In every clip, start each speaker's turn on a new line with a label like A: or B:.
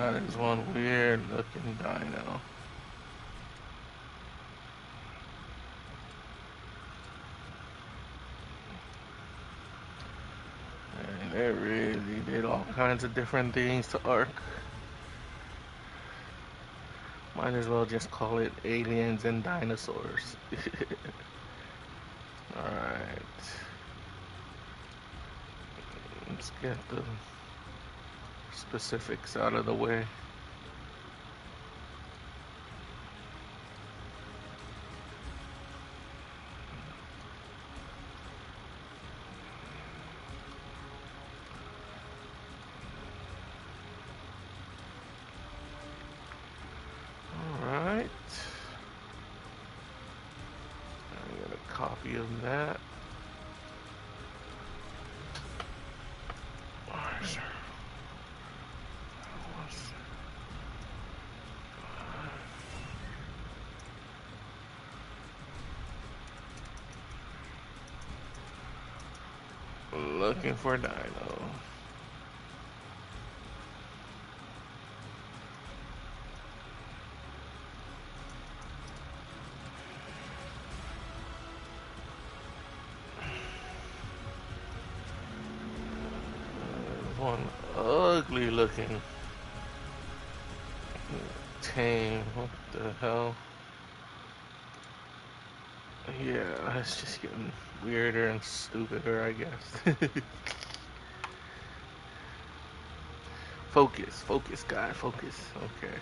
A: That is one weird looking dino. And they really did all kinds of different things to Ark. Might as well just call it aliens and dinosaurs. Alright. Let's get the specifics out of the way. Alright. I got a copy of that. Looking for Dino. One ugly looking tame. What the hell? Yeah, it's just getting weirder and stupider, I guess. Focus, guy, focus. Okay.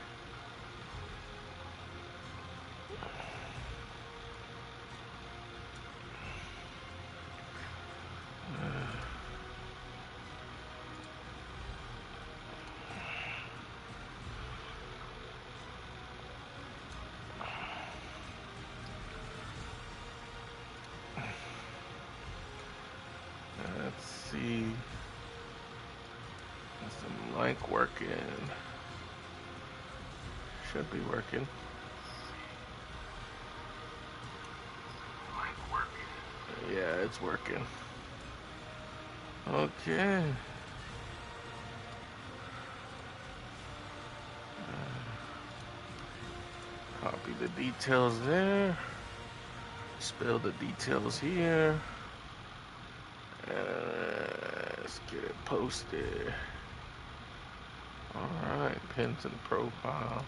A: Let's see. Some like working. Should be working. Yeah, it's working. Okay. Copy the details there. Spill the details here. Let's get it posted. Alright, pins and profile.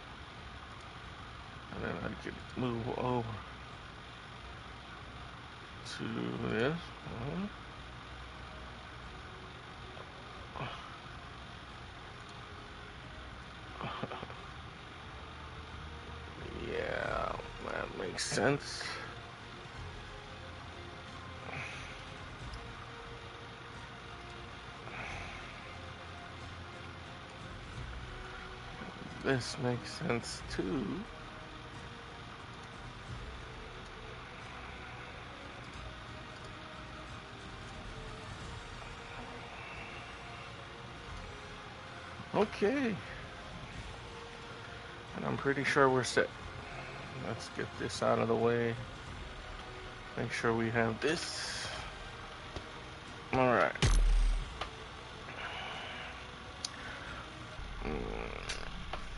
A: And then I could move over to this. Yeah, that makes sense. This makes sense too. Okay. And I'm pretty sure we're set. Let's get this out of the way. Make sure we have this. Alright.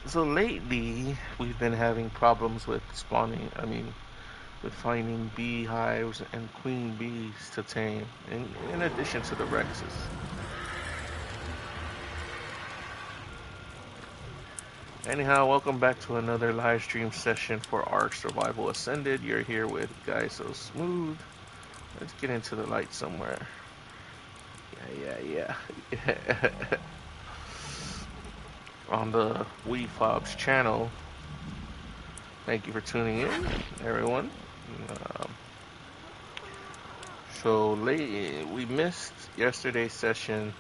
A: So lately, we've been having problems with spawning, with finding beehives and queen bees to tame, in addition to the Rexes. Anyhow, welcome back to another live stream session for Ark Survival Ascended. You're here with Guy So Smooth. Let's get into the light somewhere. Yeah. On the WeFobs channel. Thank you for tuning in, everyone. So late, we missed yesterday's session,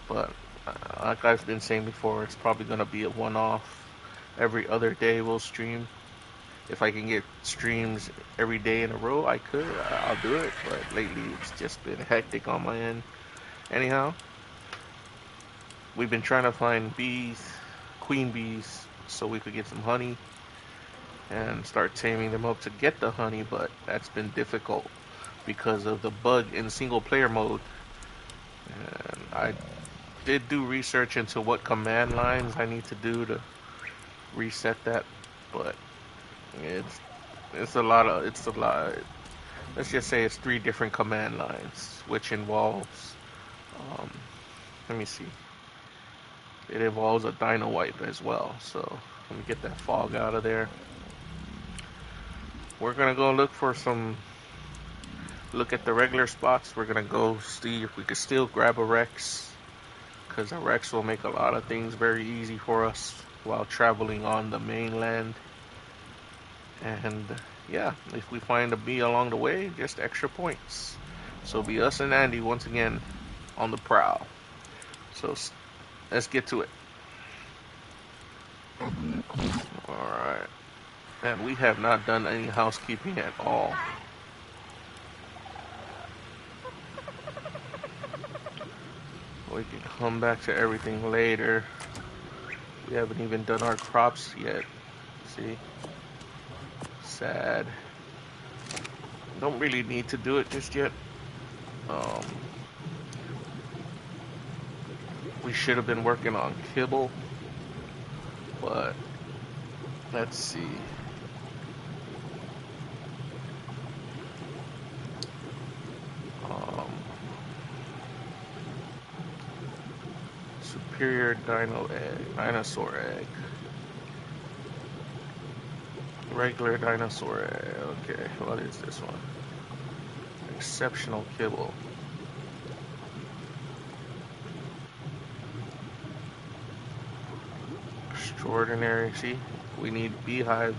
A: but like I've been saying before, it's probably going to be a one-off. Every other day we'll stream. If I can get streams every day in a row, I'll do it. But lately, it's just been hectic on my end. Anyhow, we've been trying to find bees, queen bees, so we could get some honey and start taming them up to get the honey, but that's been difficult because of the bug in single player mode. And did do research into what command lines I need to do to reset that, but it's it's a lot. Let's just say it's 3 different command lines, which involves um, let me see. It involves a dino wipe as well. So let me get that fog out of there. We're gonna go look at the regular spots. We're gonna go see if we could still grab a Rex, because a Rex will make a lot of things very easy for us while traveling on the mainland. And yeah, if we find a bee along the way, just extra points. So be us and Andy once again on the prowl. So let's get to it. Alright. And we have not done any housekeeping at all. We can come back to everything later. We haven't even done our crops yet. See? Sad. Don't really need to do it just yet. We should have been working on kibble, but let's see. Superior dinosaur egg. Regular dinosaur egg. Okay, what is this one? Exceptional kibble. Extraordinary. See, we need beehive,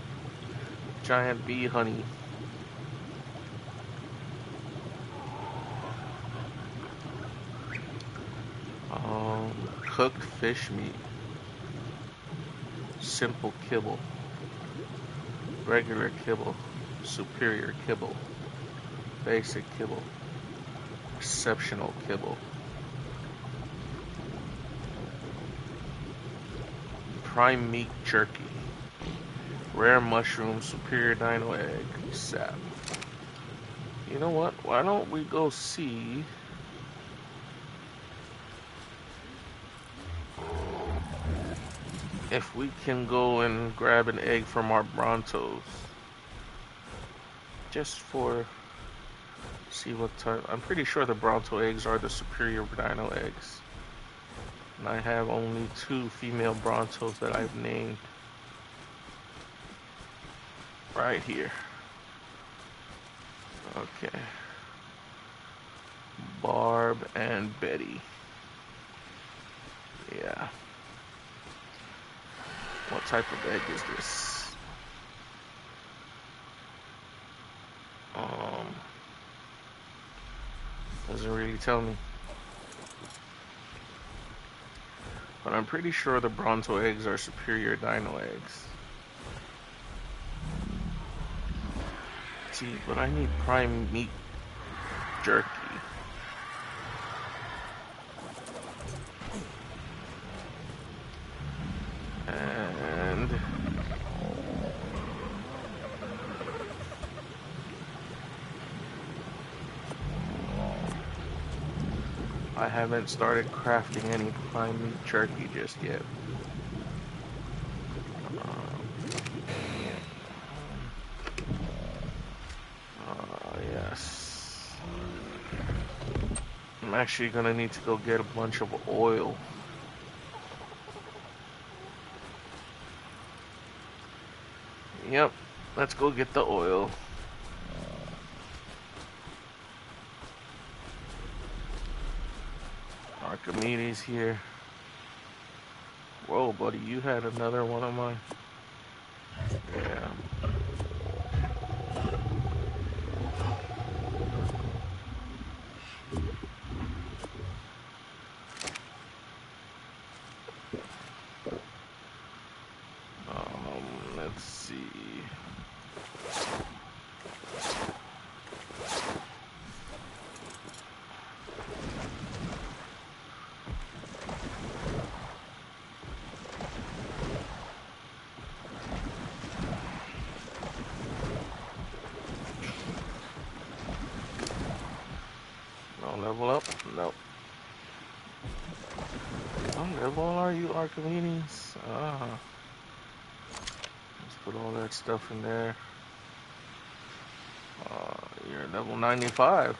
A: giant bee honey. Cooked fish meat. Simple kibble. Regular kibble. Superior kibble. Basic kibble. Exceptional kibble. Prime meat jerky. Rare mushroom. Superior dino egg. Sap. You know what? Why don't we go see if we can go and grab an egg from our Brontos. Just for see what type. I'm pretty sure the Bronto eggs are the superior dino eggs. And I have only 2 female Brontos that I've named. Right here. Okay. Barb and Betty. Yeah. What type of egg is this? Doesn't really tell me. But I'm pretty sure the Bronto eggs are superior dino eggs. See, but I need prime meat jerky. And I haven't started crafting any prime meat jerky just yet. Yes. I'm actually gonna need to go get a bunch of oil. Yep, let's go get the oil. Archimedes here. Whoa, buddy, you had another one of mine. Yeah. Let's see. No level up? Nope. are you, Archimedes? Ah. Let's put all that stuff in there. You're level 95.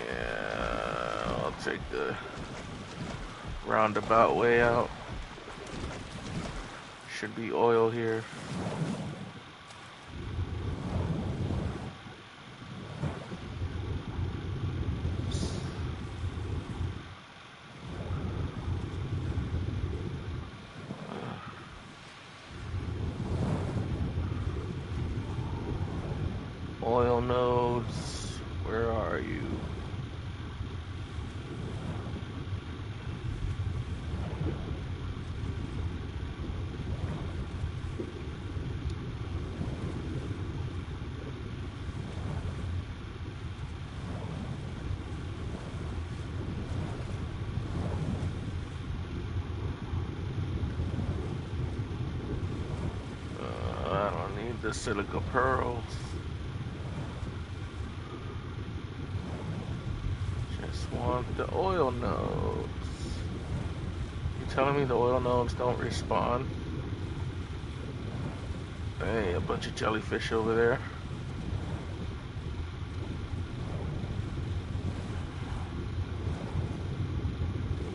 A: Yeah, I'll take the roundabout way out. Should be oil here. Oil nodes, where are you? I don't need the silica pearls. Just want the oil nodes. You telling me the oil nodes don't respawn? Hey, a bunch of jellyfish over there.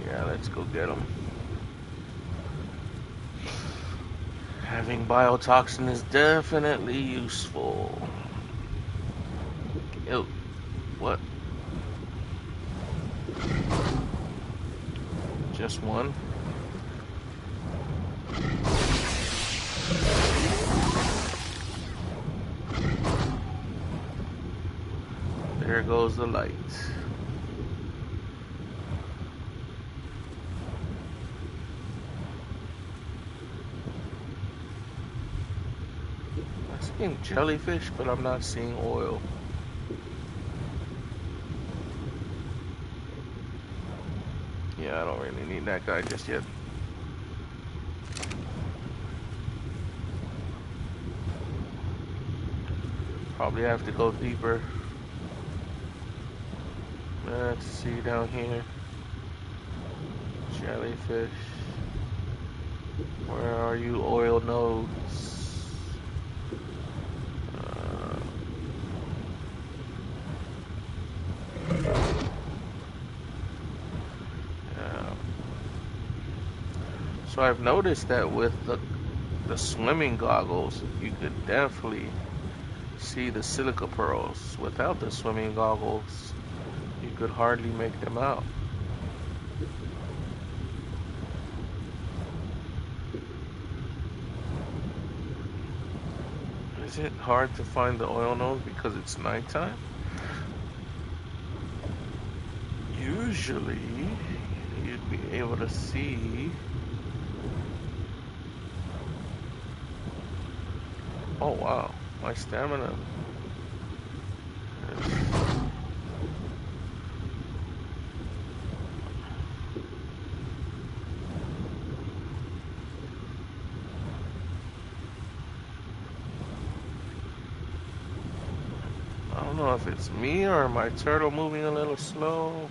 A: Yeah, let's go get them. Having biotoxin is definitely useful. Ew, what? Just one? There goes the light. I'm seeing jellyfish, but I'm not seeing oil. Yeah, I don't really need that guy just yet. Probably have to go deeper. Let's see down here. Jellyfish. Where are you, oil nodes? Yeah. So I've noticed that with the swimming goggles, you could definitely see the silica pearls. Without the swimming goggles, you could hardly make them out. Is it hard to find the oil nodes because it's nighttime? Usually, you'd be able to see. Oh wow, my stamina. I don't know if it's me or my turtle moving a little slow.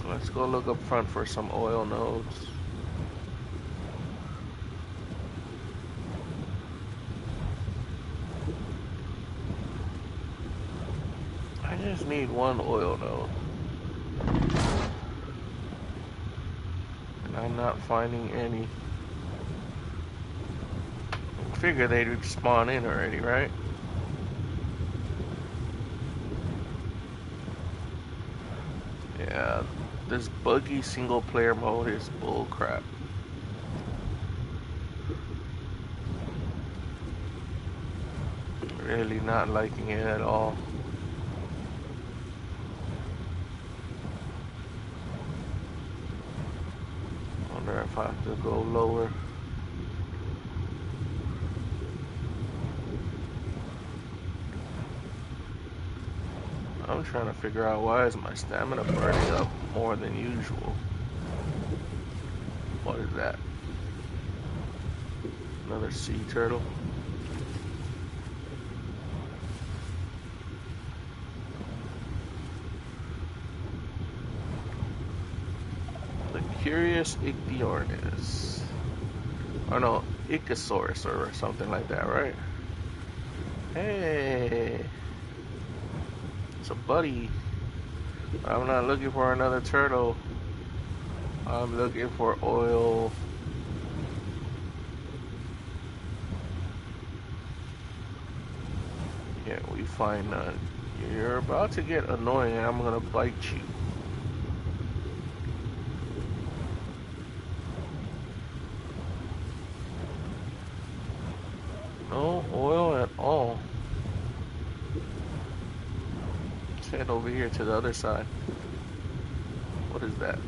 A: So let's go look up front for some oil nodes. I just need one oil node. And I'm not finding any. I figure they'd spawn in already, right? Yeah, this buggy single player mode is bull crap. Really not liking it at all. Wonder if I have to go lower. I'm trying to figure out why is my stamina burning up more than usual. What is that? Another sea turtle. Curious Ichthyornis. Oh no, Ichthyosaurus or something like that, right? Hey, it's a buddy. I'm not looking for another turtle. I'm looking for oil. Yeah, we find none. You're about to get annoying and I'm gonna bite you. No oil at all. Let's head over here to the other side. What is that?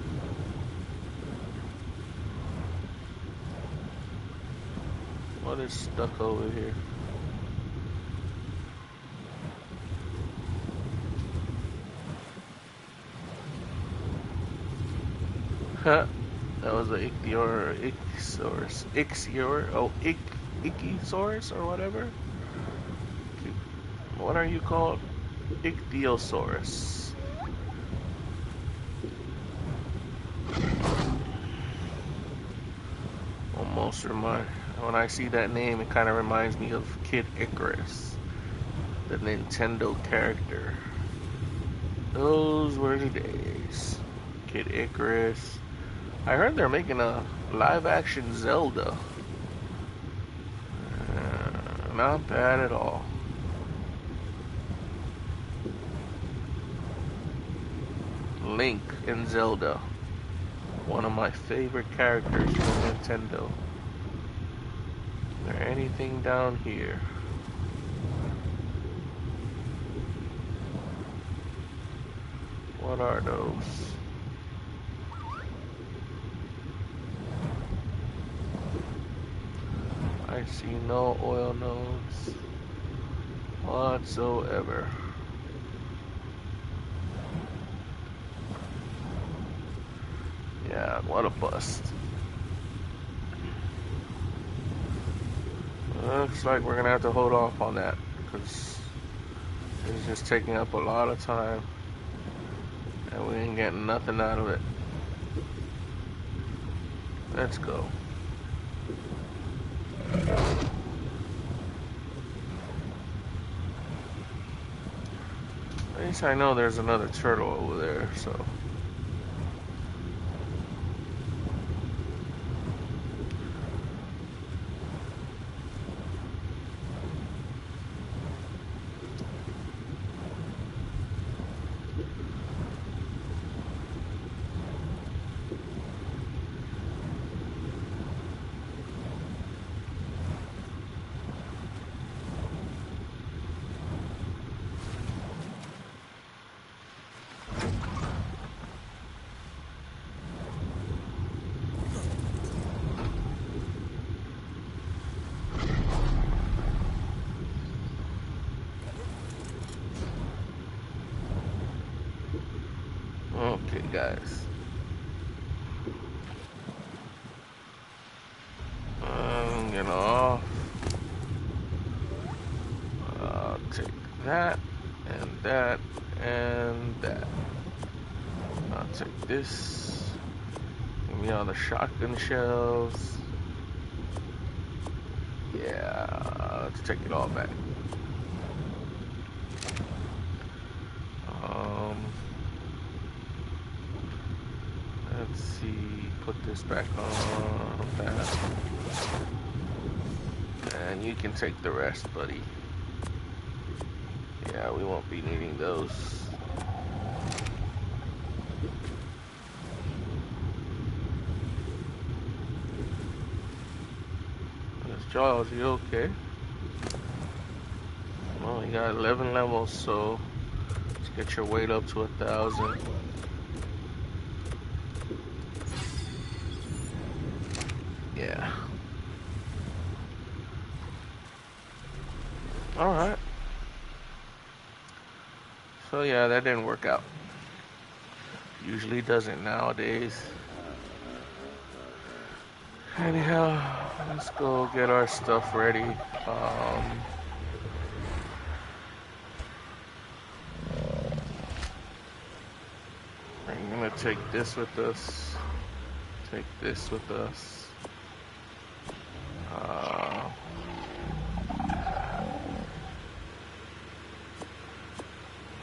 A: What is stuck over here? Huh. That was a Ichthyosaurus. Ichthyosaurus or whatever? What are you called? Ichthyosaurus. Almost remind. When I see that name, it kind of reminds me of Kid Icarus, the Nintendo character. Those were the days. Kid Icarus. I heard they're making a live-action Zelda. Not bad at all. Link in Zelda. One of my favorite characters from Nintendo. Is there anything down here? What are those? I see no oil nodes whatsoever. Yeah, what a bust. Looks like we're gonna have to hold off on that because it's just taking up a lot of time and we ain't getting nothing out of it. Let's go. At least I know there's another turtle over there, so. Okay, guys. Get off. I'll take that, and that, and that. I'll take this. Give me all the shotgun shells. Yeah, let's take it all back. Let's see, put this back on that. And you can take the rest, buddy. Yeah, we won't be needing those. Charles, you okay? Well, you got 11 levels, so let's get your weight up to 1,000. Yeah. Alright. So yeah, that didn't work out. Usually doesn't nowadays. Anyhow, let's go get our stuff ready. We're gonna take this with us. Take this with us.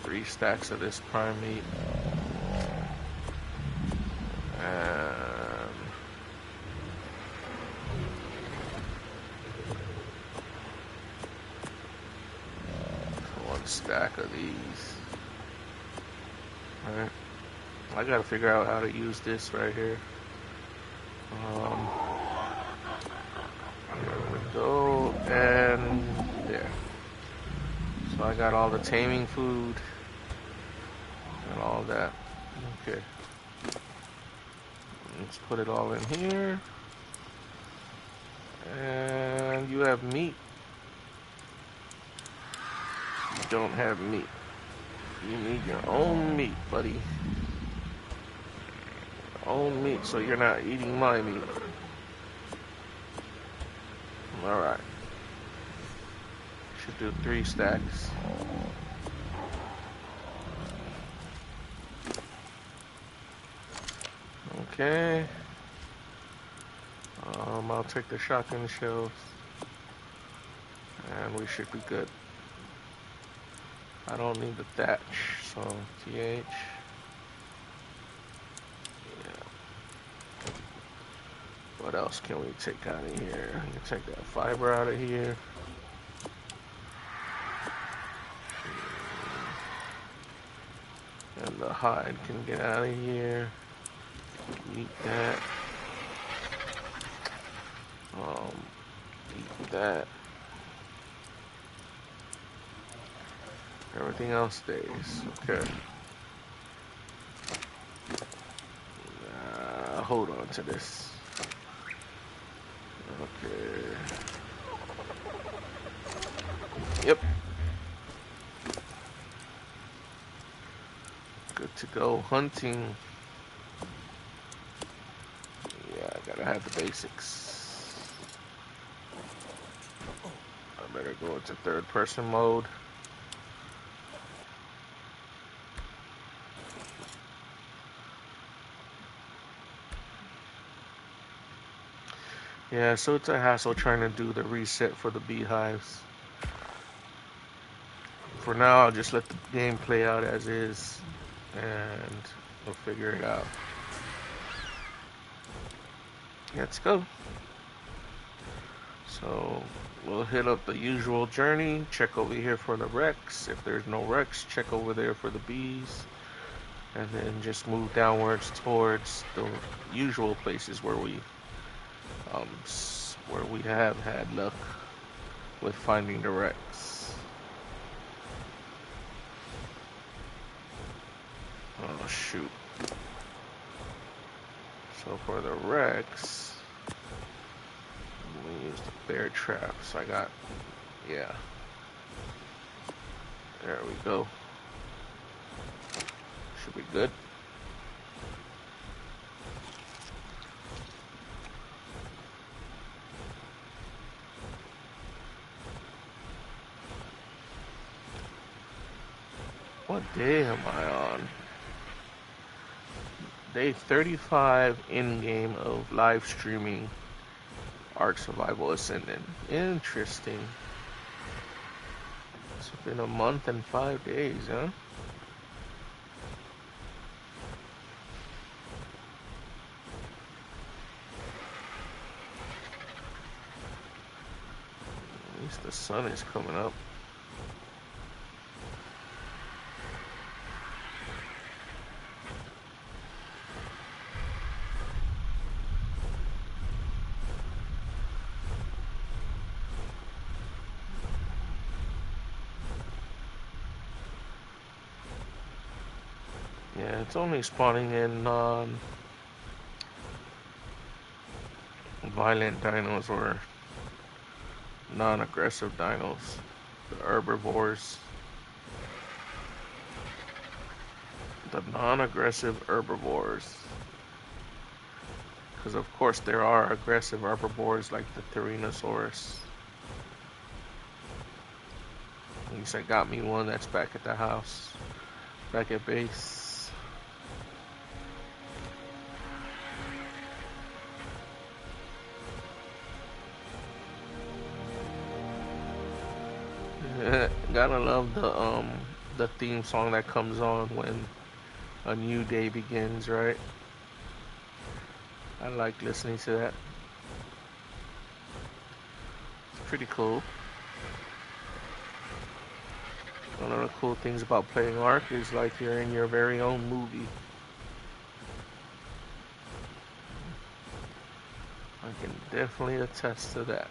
A: 3 stacks of this prime meat. And 1 stack of these. Alright. I gotta figure out how to use this right here. There we go. And there. So I got all the taming food and all that. Okay. Let's put it all in here. And you have meat. You don't have meat. You need your own meat, buddy. Your own meat, so you're not eating my meat. Alright. Should do 3 stacks. Okay. I'll take the shotgun shells. And we should be good. I don't need the thatch, so TH. Yeah. What else can we take out of here? We can take that fiber out of here. And the hide can get out of here. Eat that. Eat that. Everything else stays. Okay. Hold on to this. Okay. Yep. Good to go hunting. Yeah, I gotta have the basics. I better go into 3rd person mode. Yeah, so it's a hassle trying to do the reset for the beehives. For now, I'll just let the game play out as is, and we'll figure it out. Let's go. So, we'll hit up the usual journey, check over here for the wrecks. If there's no wrecks, check over there for the bees. And then just move downwards towards the usual places where we have had luck with finding the wrecks. Oh shoot. So for the wrecks, we use the bear traps. I got, yeah. There we go. Should be good. What day am I on? Day 35 in-game of live streaming Ark Survival Ascended. Interesting. It's been a month and 5 days, huh? At least the sun is coming up. Yeah, it's only spawning in violent dinos or non-aggressive dinos, the herbivores. The non-aggressive herbivores. Because of course there are aggressive herbivores like the Tyrannosaurus. At least I got me one that's back at the house, back at base. gotta love the theme song that comes on when a new day begins, right? I like listening to that. It's pretty cool. One of the cool things about playing Ark is like you're in your very own movie. I can definitely attest to that.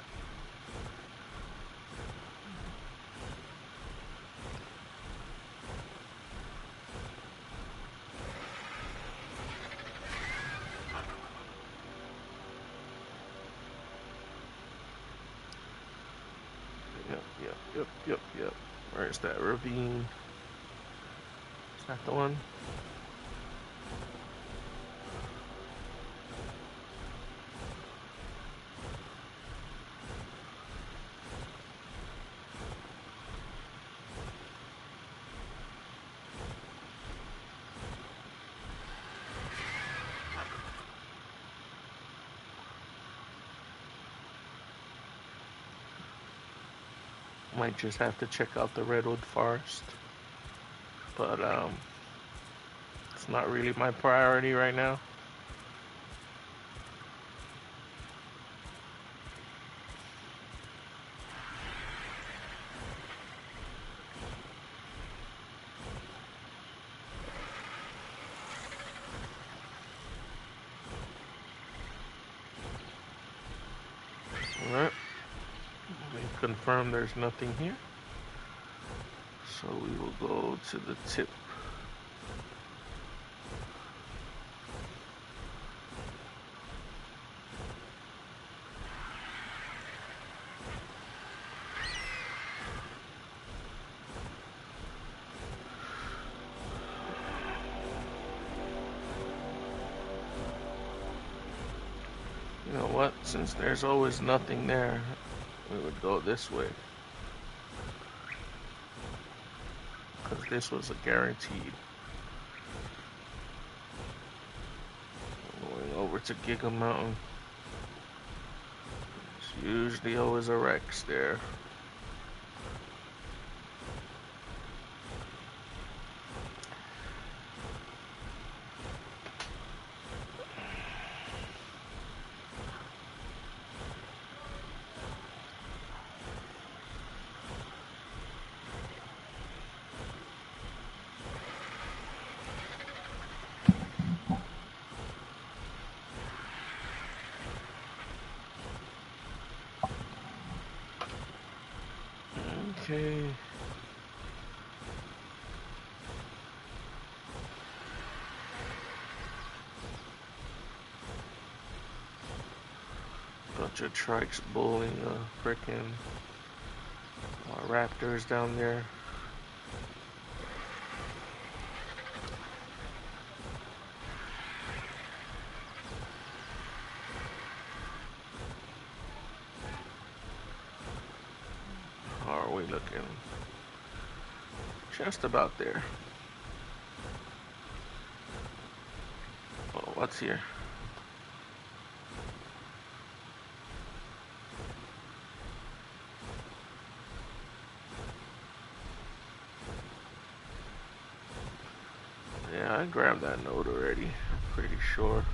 A: Yep. Where's that ravine? Is that the one? Might just have to check out the redwood forest, but it's not really my priority right now. Alright, let me confirm there's nothing here. So we will go to the tip. You know what? Since there's always nothing there, we would go this way. Because this was a guaranteed. Going over to Giga Mountain. There's usually always a Rex there. Okay. Bunch of trikes bullying frickin' raptors down there. How are we looking? Just about there. Oh, what's here? Yeah, I grabbed that note already. Pretty sure.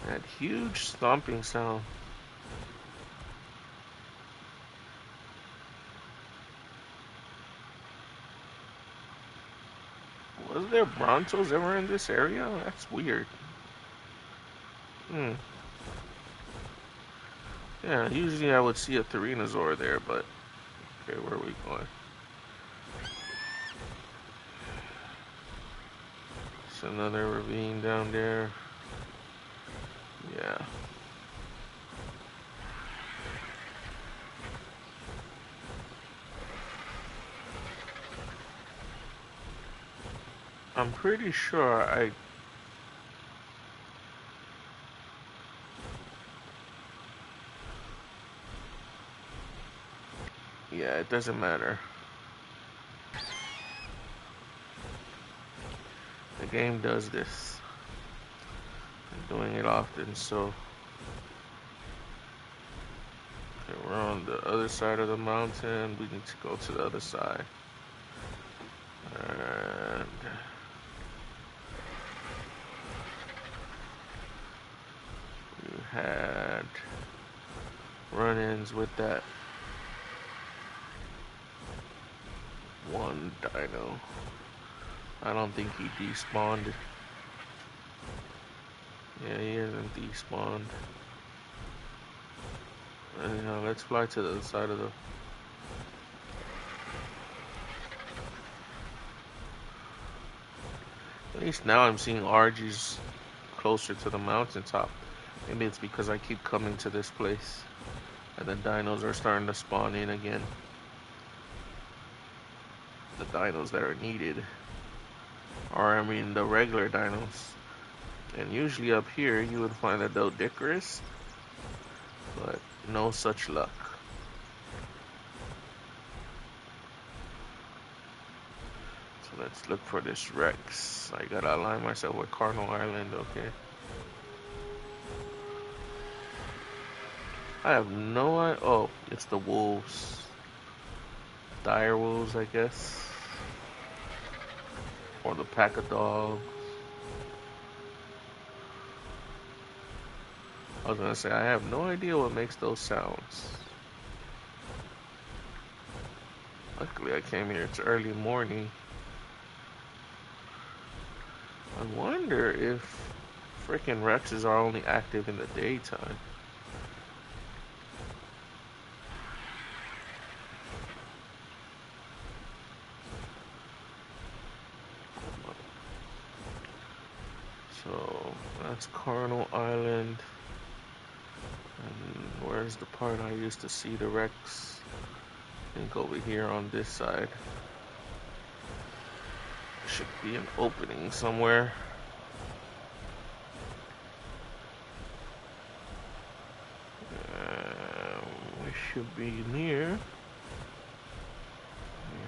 A: That huge stomping sound. Was there Brontos ever in this area? That's weird. Yeah, usually I would see a Tyrannozor there, but okay, where are we going? It's another ravine down there. Yeah. I'm pretty sure yeah, it doesn't matter. The game does this. doing it often, so okay, we're on the other side of the mountain. We need to go to the other side. And we had run-ins with that one dino. I don't think he despawned. Yeah, he isn't despawned. Anyhow, let's fly to the other side of the... At least now I'm seeing RGs closer to the mountaintop. Maybe it's because I keep coming to this place. And the dinos are starting to spawn in again. The dinos that are needed. Or, I mean, the regular dinos. And usually up here, you would find a Doedicurus. But no such luck. So let's look for this Rex. I gotta align myself with Cardinal Island, okay. I have no idea. Oh, it's the wolves. Dire wolves, I guess. Or the pack of dogs. I was gonna say, I have no idea what makes those sounds. Luckily, I came here, it's early morning. I wonder if freaking Rexes are only active in the daytime. So, that's Carnal Island. And where's the part I used to see the Rex? I think over here on this side. Should be an opening somewhere. We should be near.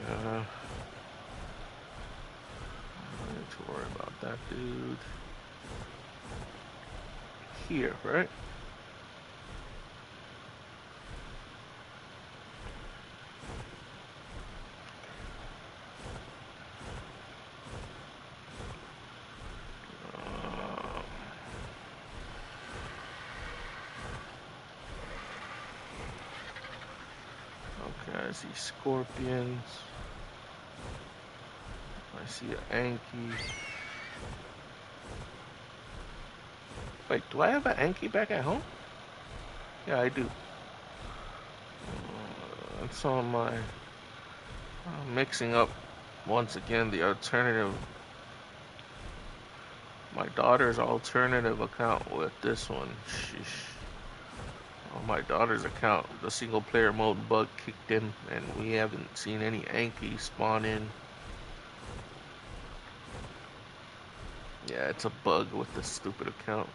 A: Yeah. I need to worry about that dude. Here, right? I see scorpions. I see an Anki. Wait, do I have an Anki back at home? Yeah, I do. It's on my mixing up once again the alternative. My daughter's alternative account with this one. Sheesh. On my daughter's account, the single player mode bug kicked in, and we haven't seen any Anki spawn in. Yeah, it's a bug with this stupid account.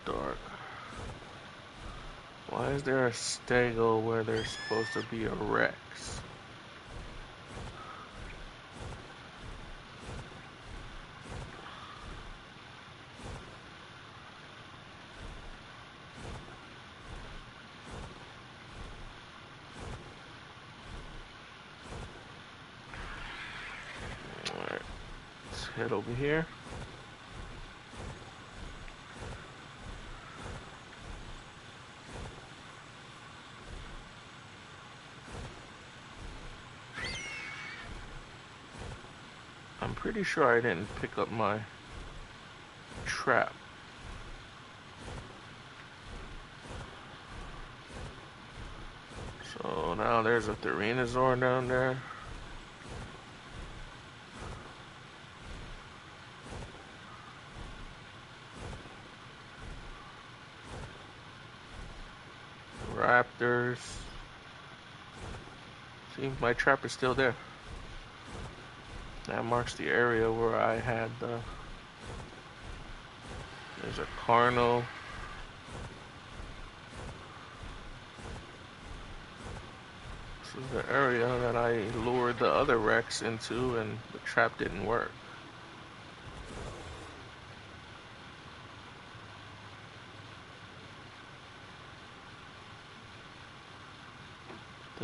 A: Dark. Why is there a stego where there's supposed to be a Rex? Alright, let's head over here. I'm pretty sure I didn't pick up my trap. So now there's a Tyranisaur down there. Raptors. See, my trap is still there. That marks the area where I had the... There's a Carno. This is the area that I lured the other Rex into and the trap didn't work.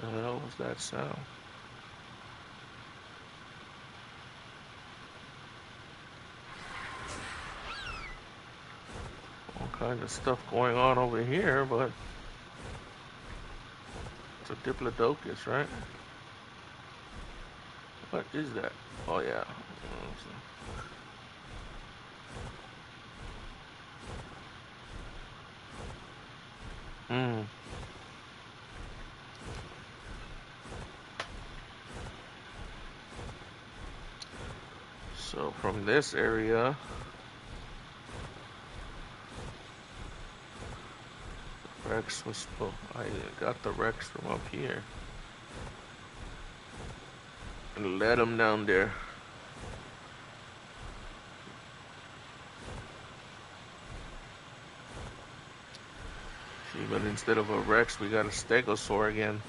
A: The hell was that sound? All kinds of stuff going on over here, but it's a diplodocus, right? What is that? Oh yeah. Hmm. So from this area, Rex was supposed. I got the Rex from up here and let him down there. See, but instead of a Rex, we got a Stegosaur again.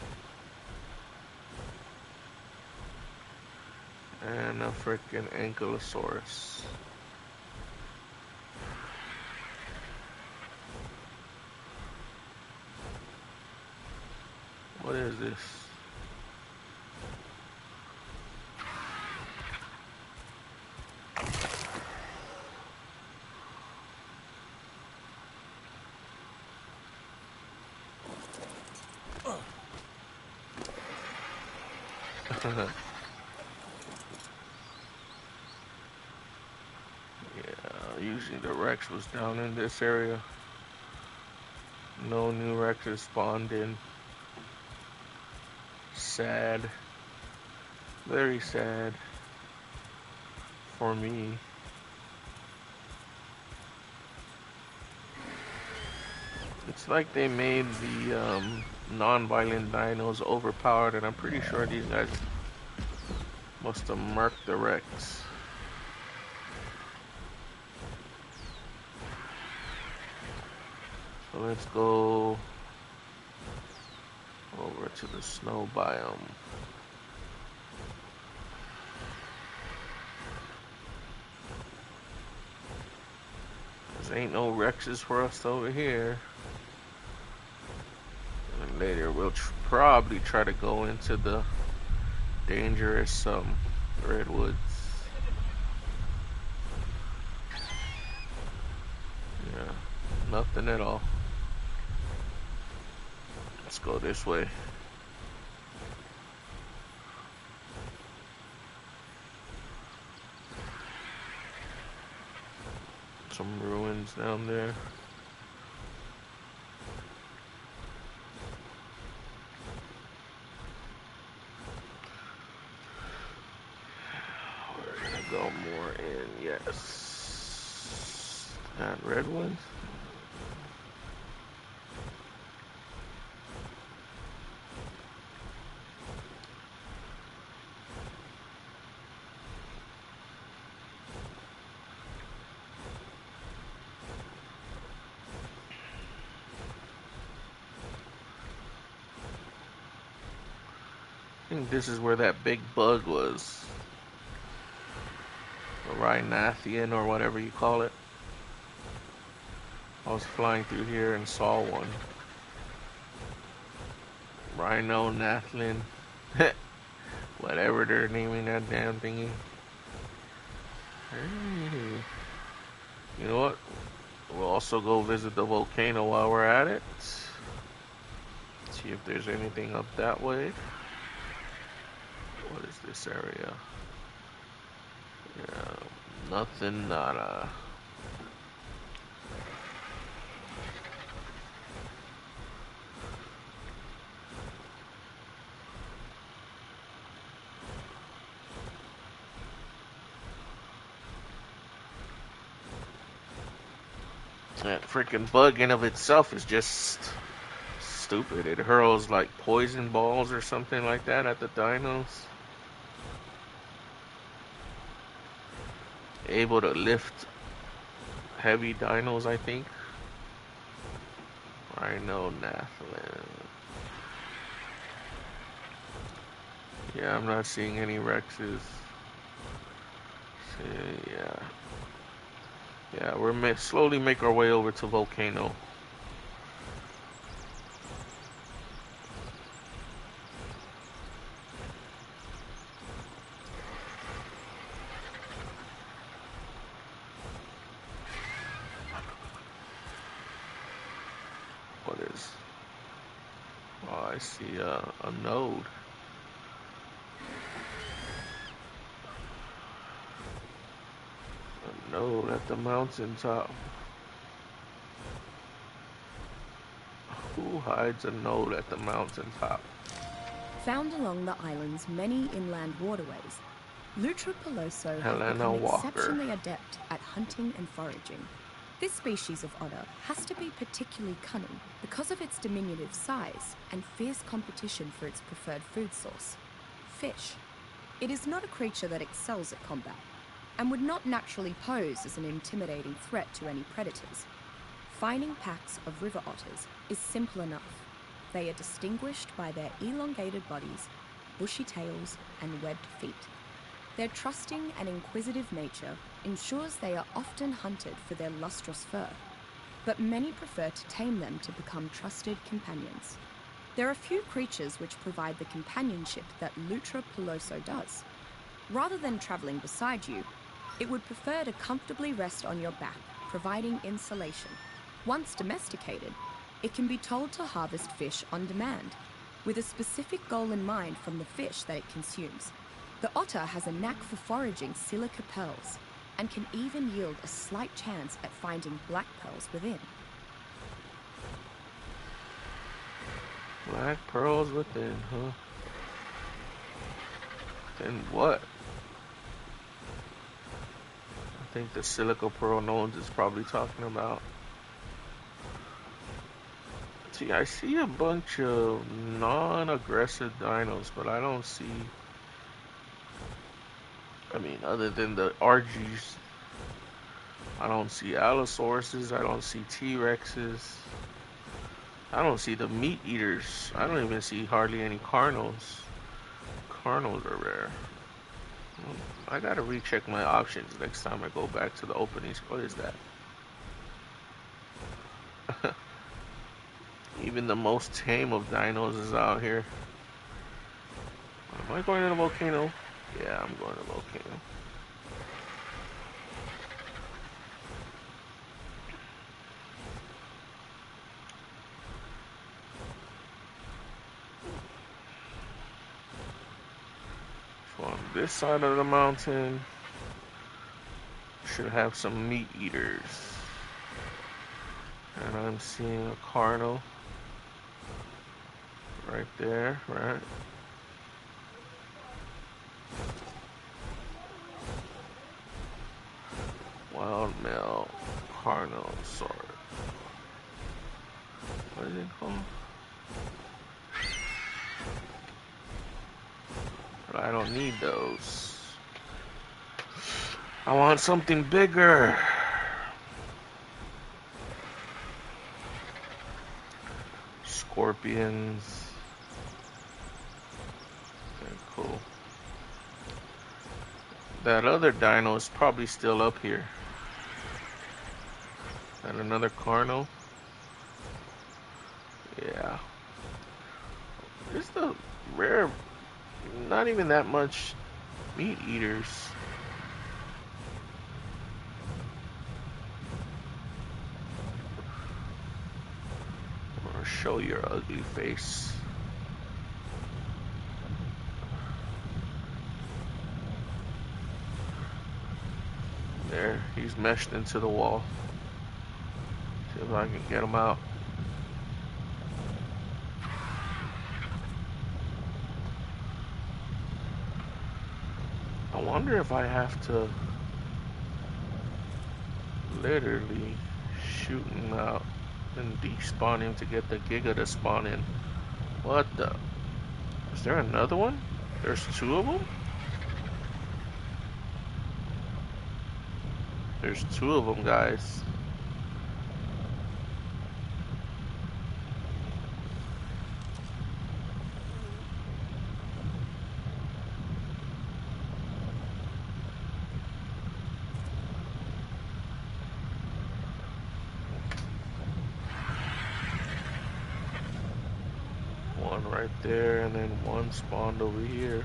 A: And a freaking Ankylosaurus. What is this? Yeah, usually the Rex was down in this area. No new Rexes spawned in. Sad. Very sad. For me. It's like they made the non-violent dinos overpowered, and I'm pretty sure these guys must have murked the Rex. So let's go over to the snow biome. There ain't no Rexes for us over here. And later we'll probably try to go into the dangerous redwoods. Yeah, nothing at all. Let's go this way. Some ruins down there. We're gonna go more in, yes. That redwood. I think this is where that big bug was. The Rhinathian or whatever you call it. I was flying through here and saw one. Rhino, Nathlin. Whatever they're naming that damn thingy. Hey. You know what? We'll also go visit the volcano while we're at it. See if there's anything up that way. What is this area? Yeah, nothing, nada. That freaking bug in of itself is just stupid. It hurls like poison balls or something like that at the dinos. Able to lift heavy dinos, I think. Rhino, Nathlin. Yeah, I'm not seeing any Rexes. Yeah. Yeah, we're slowly make our way over to Volcano. Oh, I see a node. A node at the mountaintop. Who hides a node at the mountaintop?
B: Found along the island's many inland waterways, Lutra peloso have
A: Helena
B: become
A: Walker.
B: exceptionally adept at hunting and foraging. This species of otter has to be particularly cunning because of its diminutive size and fierce competition for its preferred food source, fish. It is not a creature that excels at combat and would not naturally pose as an intimidating threat to any predators. Finding packs of river otters is simple enough. They are distinguished by their elongated bodies, bushy tails, and webbed feet. Their trusting and inquisitive nature ensures they are often hunted for their lustrous fur, but many prefer to tame them to become trusted companions. There are few creatures which provide the companionship that Lutra peloso does. Rather than traveling beside you, it would prefer to comfortably rest on your back, providing insulation. Once domesticated, it can be told to harvest fish on demand, with a specific goal in mind from the fish that it consumes. The otter has a knack for foraging silica pearls, and can even yield a slight chance at finding black pearls within.
A: Black pearls within, huh? Then what? I think the silica pearl nodes is probably talking about. See, I see a bunch of non-aggressive dinos, but I don't see. I mean, other than the RGs, I don't see Allosauruses, I don't see T-Rexes, I don't see the meat eaters, I don't even see hardly any Carnos. Carnos are rare. I gotta recheck my options next time I go back to the openings. What is that? Even the most tame of dinos is out here. Am I going to the volcano? Yeah, I'm going to the volcano. So on this side of the mountain, should have some meat eaters. And I'm seeing a Carno right there, right? Wild male Carnosaurus. What is it called? But I don't need those. I want something bigger. Scorpions. Okay, cool. That other dino is probably still up here. And another Carno. Yeah. There's the rare, not even that much meat eaters. Or show your ugly face. There, he's meshed into the wall. See if I can get him out. I wonder if I have to literally shoot him out and despawn him to get the Giga to spawn in. What the? Is there another one? There's two of them? There's two of them, guys. One right there, and then one spawned over here.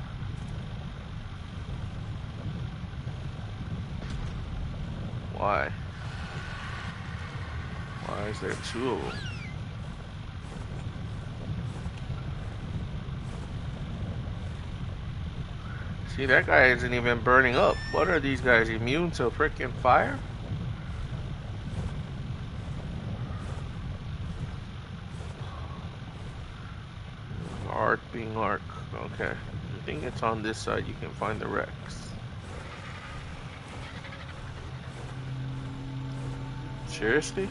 A: Why? Why is there two of them? See, that guy isn't even burning up. What are these guys, immune to freaking fire? Ark being Ark. Okay. I think it's on this side you can find the wrecks. Seriously?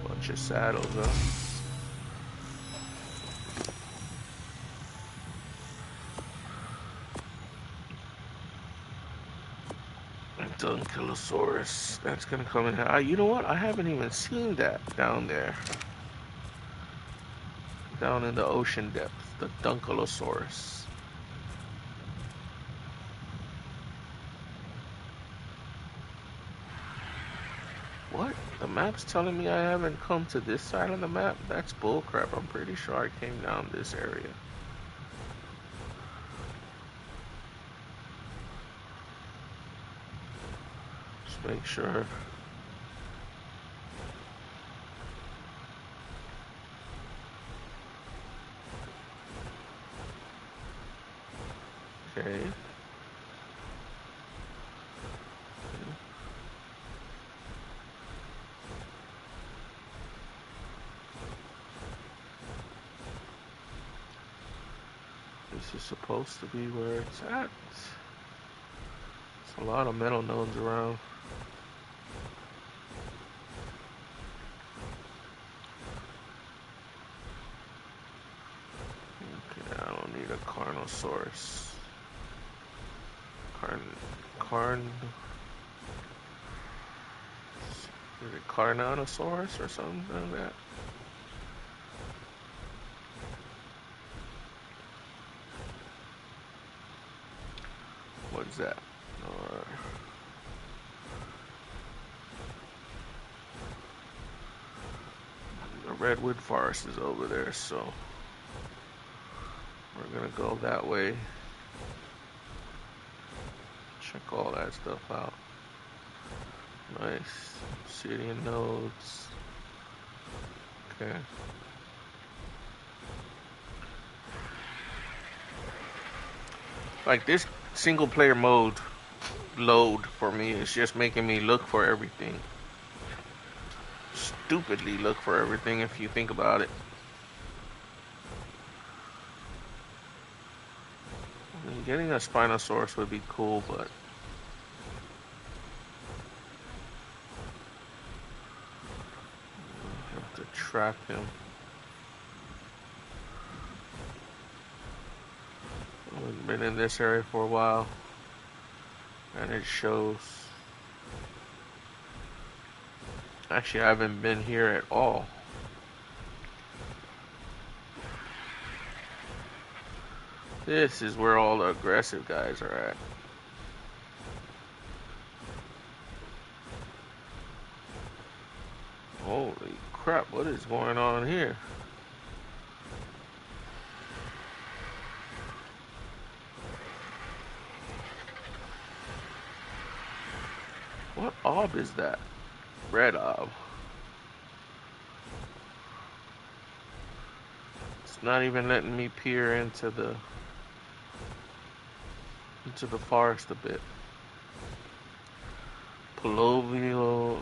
A: Bunch of saddles, huh? Dunkilosaurus. That's gonna come in. You know what? I haven't even seen that down there. Down in the ocean depths. The Dunkilosaurus. What? The map's telling me I haven't come to this side of the map? That's bullcrap. I'm pretty sure I came down this area. Just make sure. Okay. This is supposed to be where it's at. There's a lot of metal nodes around. Okay, I don't need a Carnosaurus. Is it Carnosaurus or something like that? What's that? Or the redwood forest is over there, so we're gonna go that way. Check all that stuff out. Nice. Obsidian nodes. Okay. Like this single player mode load for me is just making me look for everything. Stupidly look for everything if you think about it. I mean, getting a Spinosaurus would be cool, but I have to trap him. I've been in this area for a while, and it shows. Actually, I haven't been here at all. This is where all the aggressive guys are at. Holy crap, what is going on here? What orb is that? Red orb. It's not even letting me peer into the forest a bit. Palovial,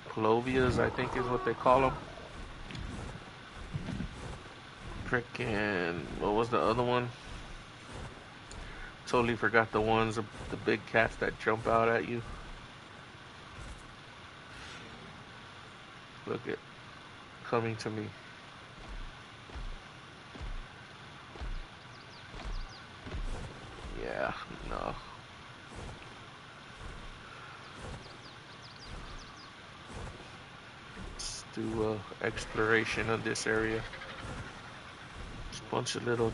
A: Palovias, I think is what they call them. Frickin', what was the other one? Totally forgot the ones, the big cats that jump out at you. Look at, coming to me. Yeah, no. Let's do exploration of this area. There's a bunch of little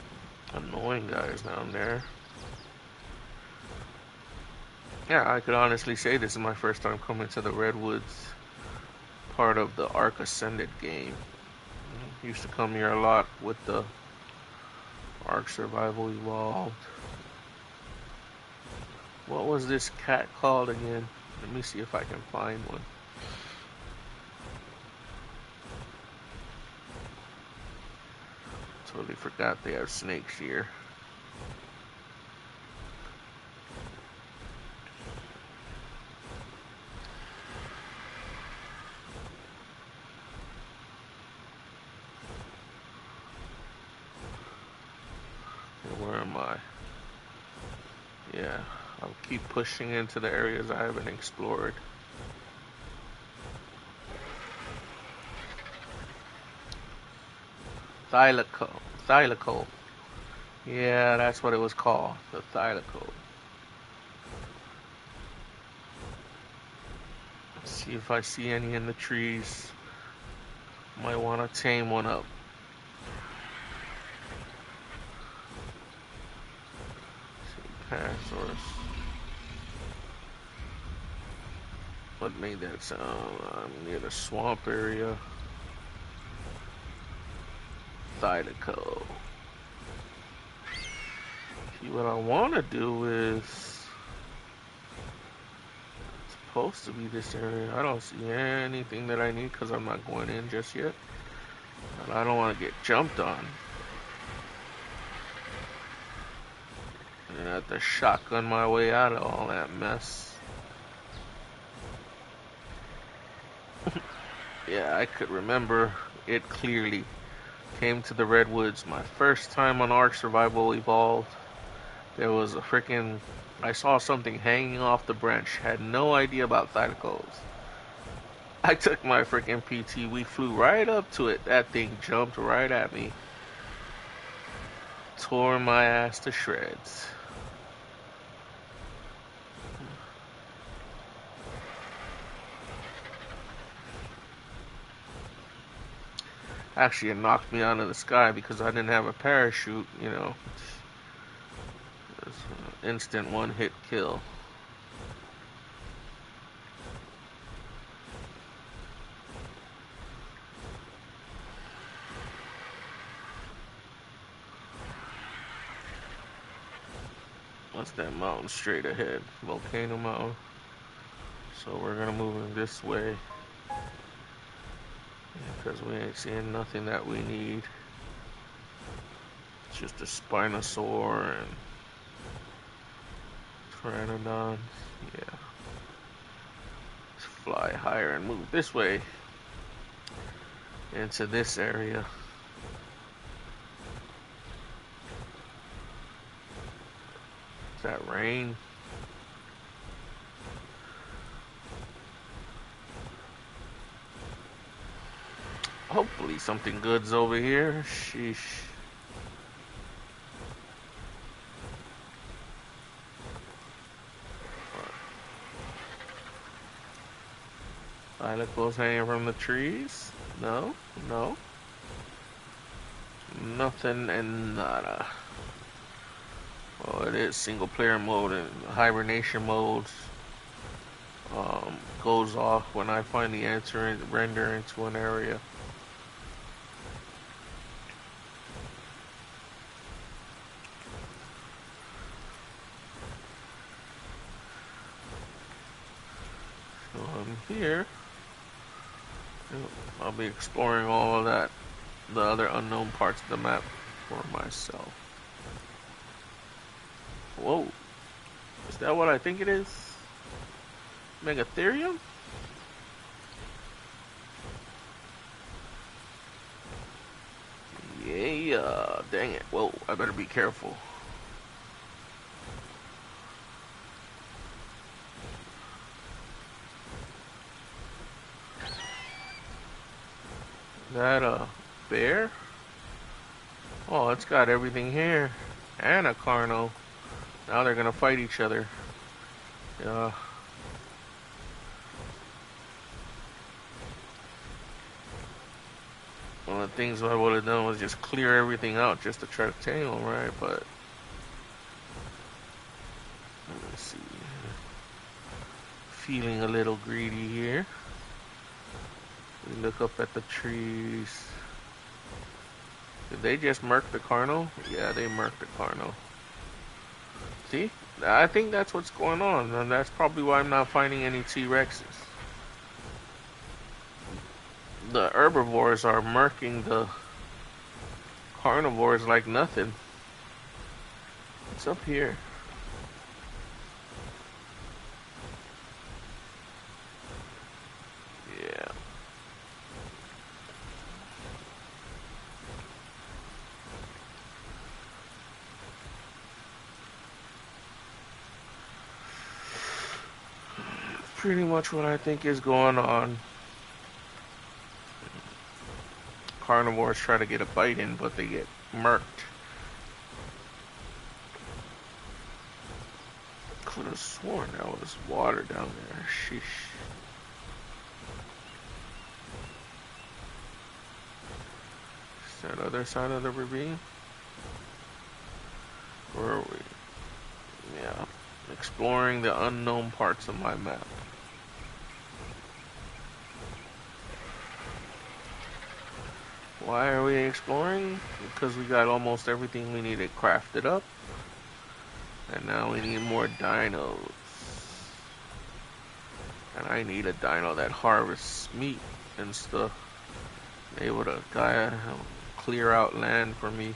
A: annoying guys down there. Yeah, I could honestly say this is my first time coming to the Redwoods, part of the Ark Ascended game. Used to come here a lot with the Ark Survival Evolved. What was this cat called again? Let me see if I can find one. Totally forgot they have snakes here. Where am I? Yeah, I'll keep pushing into the areas I haven't explored. Thylacoal. Yeah, that's what it was called, the thylacoal. Let's see if I see any in the trees. Might want to tame one up. Parasaurus. What made that sound? I'm near the swamp area. Thylacoal. See, what I want to do is supposed to be this area. I don't see anything that I need because I'm not going in just yet. But I don't want to get jumped on. And I have to shotgun my way out of all that mess. Yeah, I could remember it clearly. Came to the Redwoods my first time on Ark Survival Evolved. There was a freaking... I saw something hanging off the branch. Had no idea about thylacoals. I took my freaking PT. We flew right up to it. That thing jumped right at me. Tore my ass to shreds. Actually, it knocked me out of the sky because I didn't have a parachute, you know. It's an instant one-hit kill. What's that mountain straight ahead? Volcano Mountain. So we're gonna move in this way. Because we ain't seeing nothing that we need. It's just a Spinosaur and Pteranodons. Yeah. Let's fly higher and move this way into this area. Is that rain? Hopefully something good's over here. Sheesh. Thylacoals hanging from the trees? No, no. Nothing and nada. Well, it is single player mode, and hibernation mode goes off when I find the answer and render into an area. So I'm here. I'll be exploring all of that, the other unknown parts of the map for myself. Whoa. Is that what I think it is? Megatherium? Yeah, dang it. Whoa, I better be careful. Is that a bear? Oh, it's got everything here. And a Carno. Now they're gonna fight each other. Yeah. One of the things I would have done was just clear everything out just to try to tame them, right? But let me see. Feeling a little greedy here. We look up at the trees. Did they just murk the Carno? Yeah, they murked the Carno. See? I think that's what's going on, and that's probably why I'm not finding any T-Rexes. The herbivores are murking the Carnivores like nothing. What's up here? Yeah. Pretty much what I think is going on. Carnivores try to get a bite in, but they get murked. Could have sworn that was water down there. Sheesh. Is that other side of the ravine? Where are we? Yeah. Exploring the unknown parts of my map. Why are we exploring? Because we got almost everything we needed crafted up. And now we need more dinos. And I need a dino that harvests meat and stuff. Able to clear out land for me.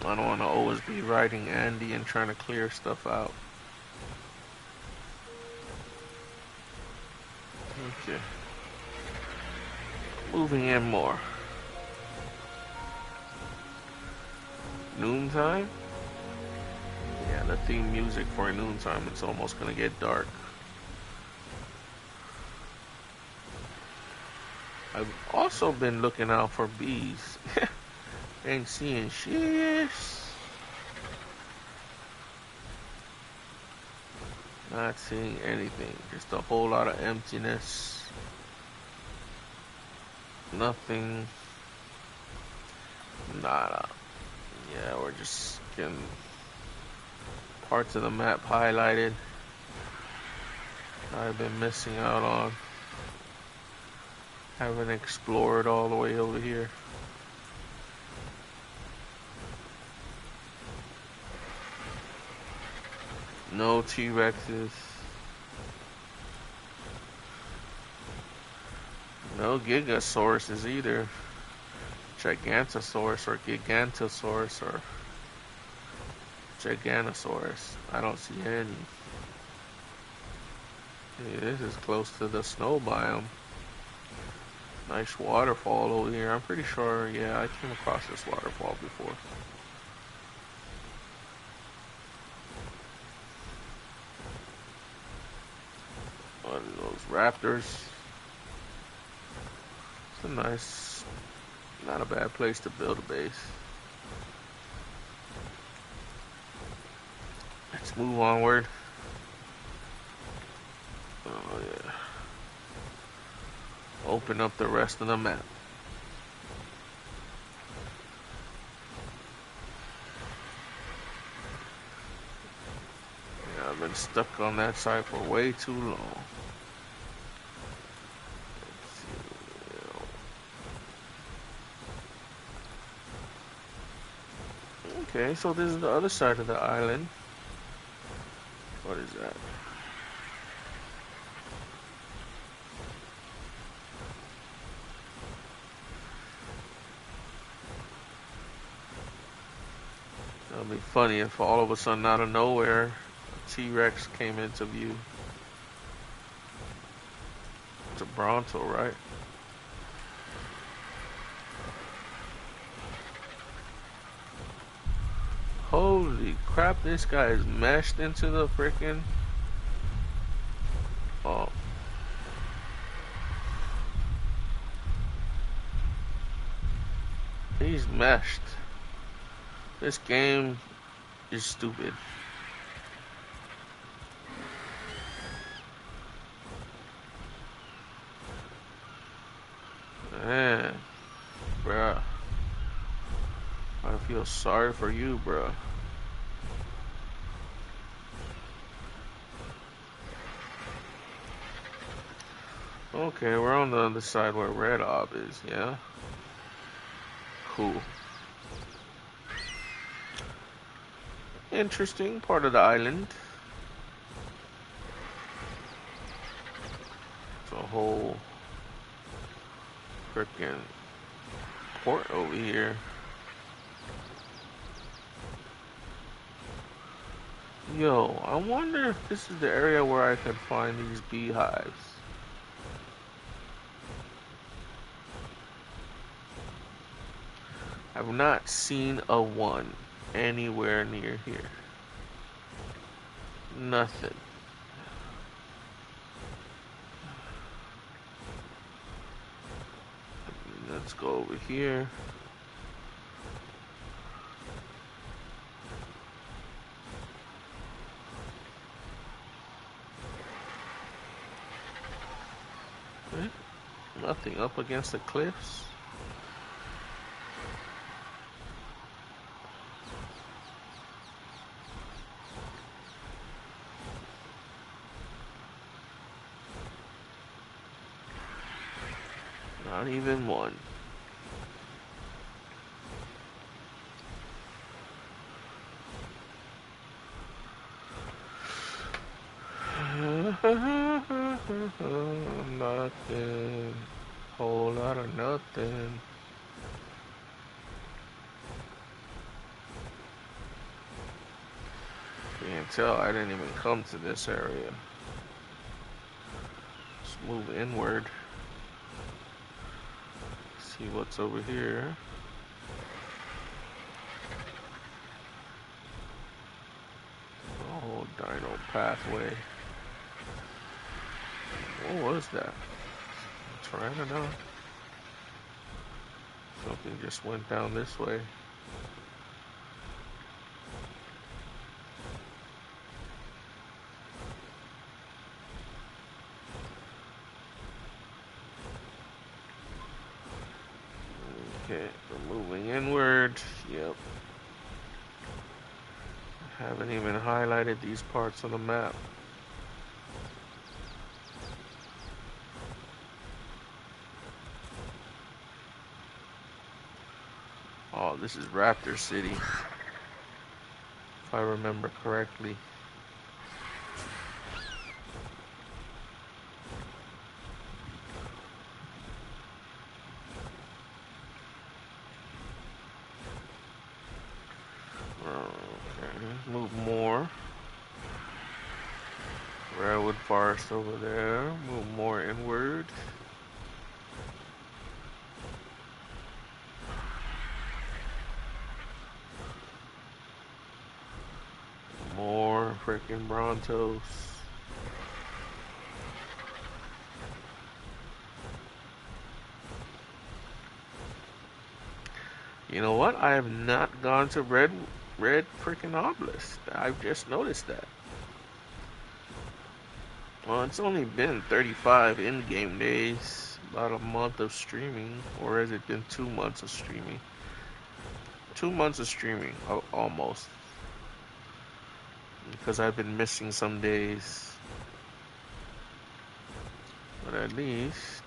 A: I don't want to always be riding Andy and trying to clear stuff out. Okay. Moving in more. Noontime? Yeah, the theme music for noontime, it's almost gonna get dark. I've also been looking out for bees. Ain't seeing shit. Not seeing anything. Just a whole lot of emptiness. Nothing. Nada. Yeah, we're just getting parts of the map highlighted I've been missing out on. Haven't explored all the way over here. No T-Rexes. No Gigasauruses either. Gigantosaurus or Gigantosaurus or Giganosaurus. I don't see any. Hey, this is close to the snow biome. Nice waterfall over here. I'm pretty sure, yeah, I came across this waterfall before. What are those raptors? It's a nice, not a bad place to build a base. Let's move onward. Oh yeah. Open up the rest of the map. Yeah, I've been stuck on that side for way too long. Okay, so this is the other side of the island. What is that? That'd be funny if all of a sudden out of nowhere a T-Rex came into view. It's a Bronto, right? Holy crap, this guy is meshed into the freaking... Oh. He's meshed. This game is stupid. Man, bruh. I feel sorry for you, bruh. Okay, we're on the other side where Red Ob is, yeah? Cool. Interesting part of the island. It's a whole frickin' port over here. Yo, I wonder if this is the area where I could find these beehives. I've not seen a one anywhere near here. Nothing. Let's go over here. Okay. Nothing up against the cliffs. Not even one. Nothing. Whole lot of nothing. Can't tell I didn't even come to this area. Let's move inward. See what's over here. Oh, dino pathway. What was that? Trying to know. Something just went down this way. Okay, we're moving inward. Yep. Haven't even highlighted these parts on the map. Oh, this is Raptor City, if I remember correctly. Okay, move more. Redwood Forest over there. Move more inward. More freaking Brontos. You know what? I have not gone to Red freaking Obelisk. I've just noticed that. Well, it's only been 35 in-game days. About a month of streaming. Or has it been 2 months of streaming? 2 months of streaming, almost. Because I've been missing some days. But at least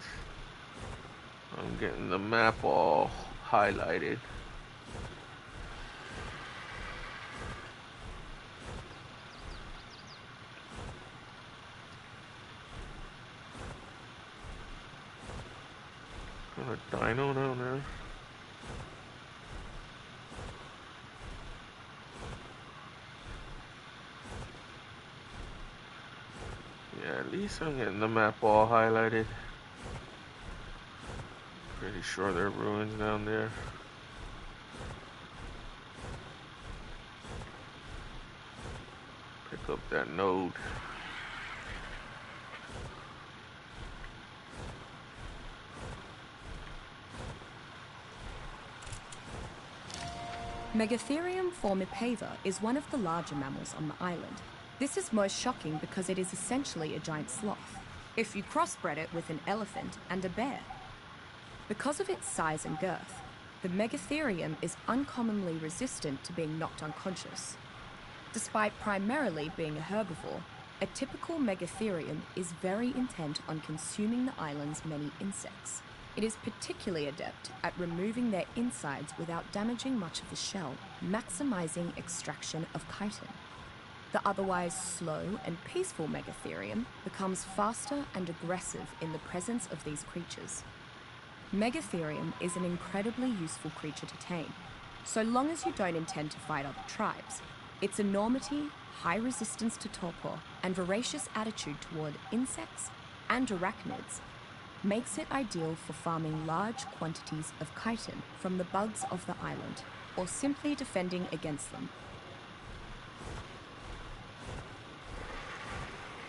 A: I'm getting the map all highlighted. Got a dino down there. Yeah, at least I'm getting the map all highlighted. Pretty sure there are ruins down there. Pick up that node.
B: Megatherium formipava is one of the larger mammals on the island. This is most shocking because it is essentially a giant sloth, if you crossbred it with an elephant and a bear. Because of its size and girth, the Megatherium is uncommonly resistant to being knocked unconscious. Despite primarily being a herbivore, a typical Megatherium is very intent on consuming the island's many insects. It is particularly adept at removing their insides without damaging much of the shell, maximizing extraction of chitin. The otherwise slow and peaceful Megatherium becomes faster and aggressive in the presence of these creatures. Megatherium is an incredibly useful creature to tame, so long as you don't intend to fight other tribes. Its enormity, high resistance to torpor, and voracious attitude toward insects and arachnids makes it ideal for farming large quantities of chitin from the bugs of the island, or simply defending against them.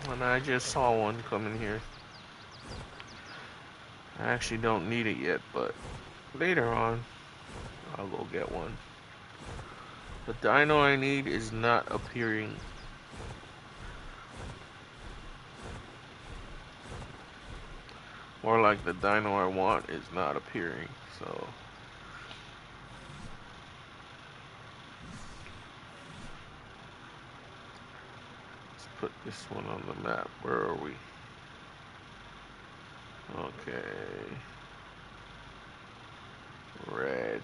A: And I just saw one coming here. I actually don't need it yet, but later on, I'll go get one. The dino I need is not appearing. More like the dino I want is not appearing, so. Let's put this one on the map. Where are we? Okay. Red.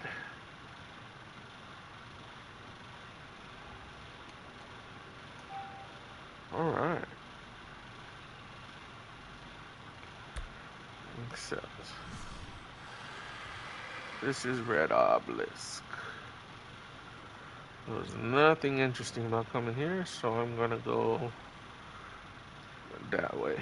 A: Alright. Except this is red obelisk. There's nothing interesting about coming here, so I'm gonna go that way.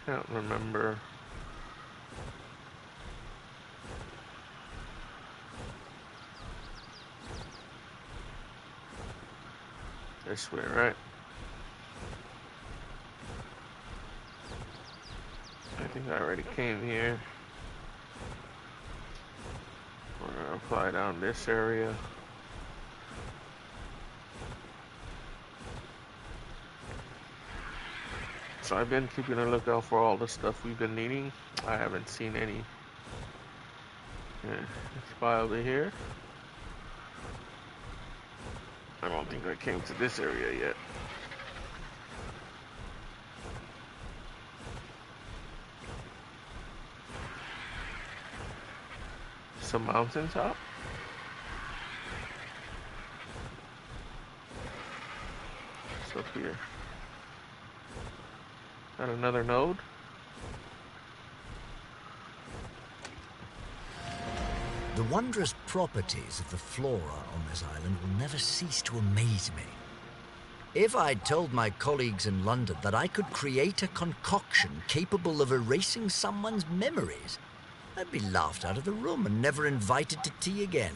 A: Can't remember. This way, right? I think I already came here. We're gonna fly down this area. So I've been keeping a lookout for all the stuff we've been needing. I haven't seen any. Let's fly over here. I don't think I came to this area yet. Some mountaintop? What's up here? Got another node?
C: The wondrous properties of the flora on this island will never cease to amaze me. If I'd told my colleagues in London that I could create a concoction capable of erasing someone's memories, I'd be laughed out of the room and never invited to tea again.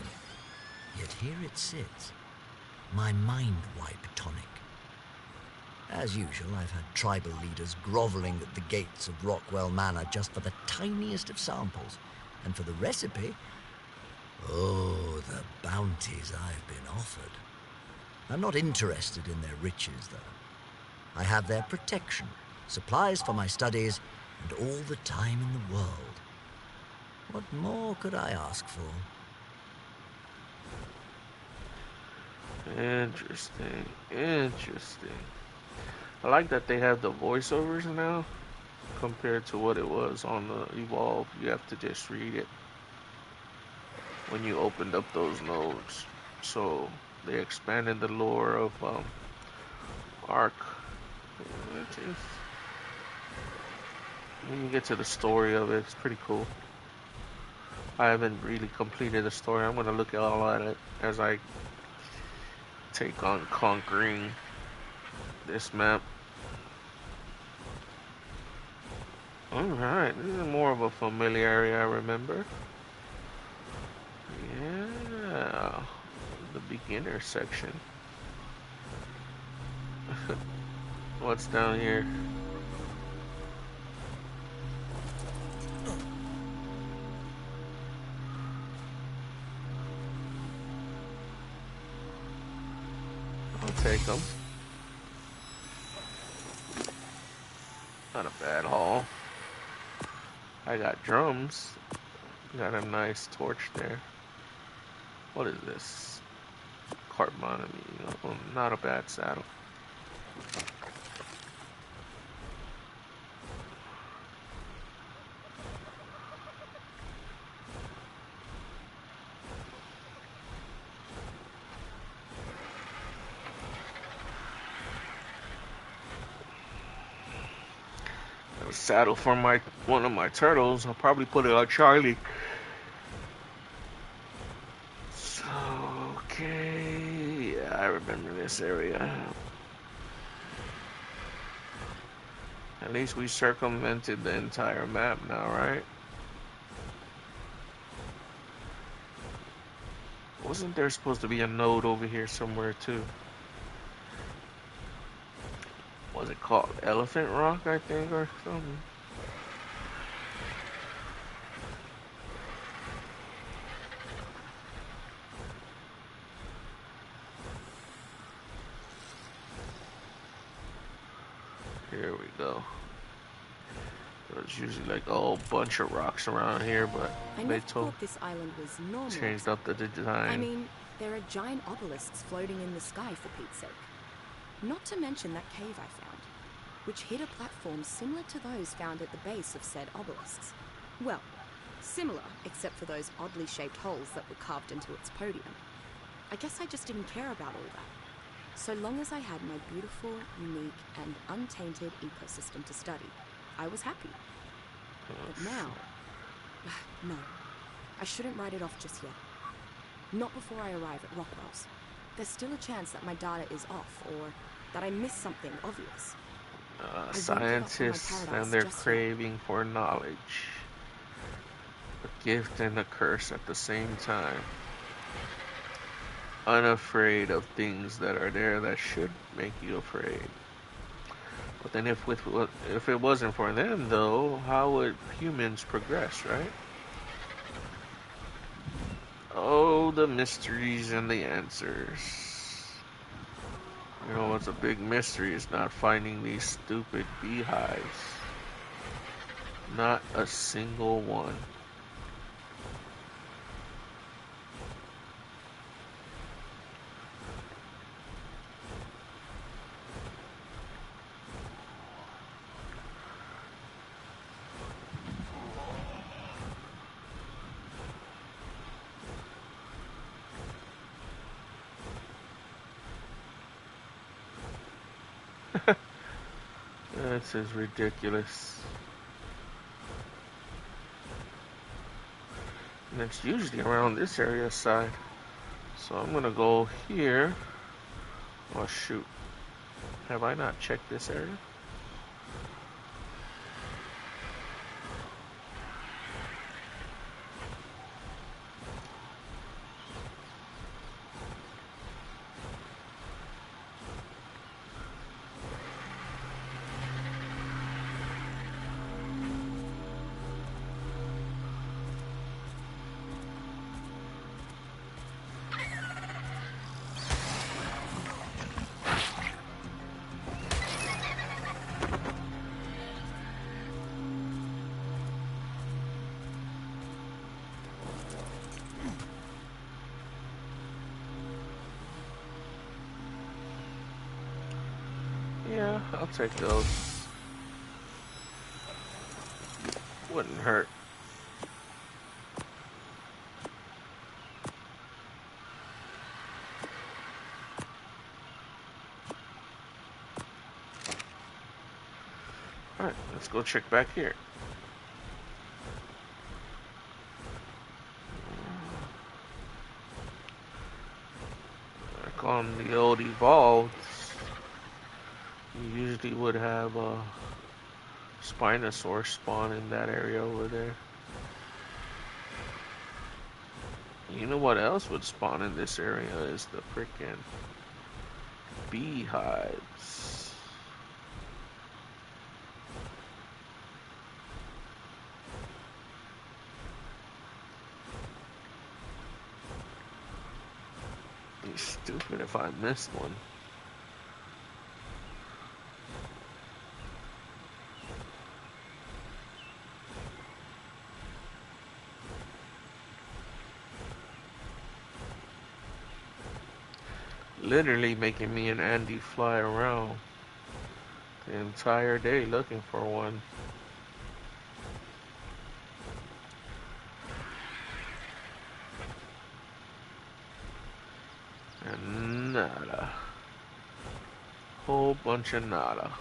C: Yet here it sits, my mind-wipe tonic. As usual, I've had tribal leaders groveling at the gates of Rockwell Manor just for the tiniest of samples, and for the recipe, oh, the bounties I've been offered. I'm not interested in their riches, though. I have their protection, supplies for my studies, and all the time in the world. What more could I ask for?
A: Interesting. Interesting. I like that they have the voiceovers now compared to what it was on the Evolve. You have to just read it when you opened up those nodes. So they expanded the lore of Ark. When you get to the story of it, it's pretty cool. I haven't really completed the story. I'm gonna look all at it as I take on conquering this map. Alright, this is more of a familiar area I remember. Yeah, the beginner section. What's down here? I'll take them. Not a bad haul. I got drums. Got a nice torch there. What is this? Carbon, not a bad saddle. a saddle for one of my turtles. I'll probably put it on Charlie. So, okay, yeah, I remember this area. At least we circumvented the entire map now, right? Wasn't there supposed to be a node over here somewhere too? Was it called Elephant Rock, I think, or something? Here we go. There's usually like a whole bunch of rocks around here, but
B: I
A: they
B: never thought this island was normal.
A: changed up the
B: I
A: design.
B: mean, there are giant obelisks floating in the sky, for Pete's sake. Not to mention that cave I found, which hid a platform similar to those found at the base of said obelisks. Well, similar, except for those oddly shaped holes that were carved into its podium. I guess I just didn't care about all that, so long as I had my beautiful, unique, and untainted ecosystem to study. I was happy. But now... no. I shouldn't write it off just yet. Not before I arrive at Rockwell's. There's still a chance that my data is off, or that I missed something obvious.
A: Scientists and their craving for knowledge. A gift and a curse at the same time. Unafraid of things that are there that should make you afraid. But then if it wasn't for them, though, how would humans progress, right? Oh, the mysteries and the answers. You know what's a big mystery is not finding these stupid beehives. Not a single one. This is ridiculous. And it's usually around this area side. So I'm gonna go here. Oh shoot. Have I not checked this area? Yeah, I'll take those. Wouldn't hurt. Alright, let's go check back here. Like on the old Evolved, you usually would have a Spinosaurus spawn in that area over there. You know what else would spawn in this area is the frickin' beehives. Be stupid if I missed one. Literally making me and Andy fly around the entire day looking for one. And nada. Whole bunch of nada.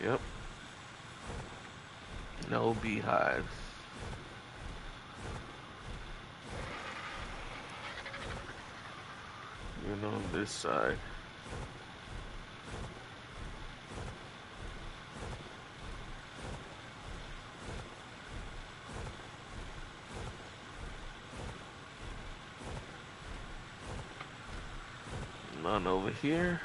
A: Yep. No beehives. Even on this side. None over here.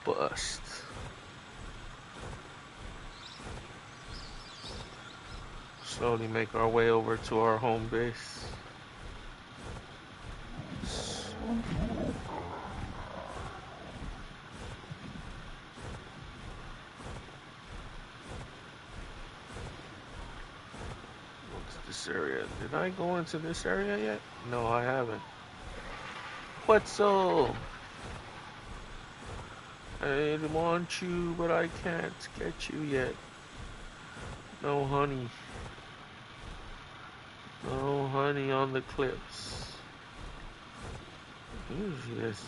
A: Bust. Slowly make our way over to our home base. What's this area? Did I go into this area yet? No, I haven't. Quetzal! I want you, but I can't get you yet. No honey. No honey on the cliffs. Who's this?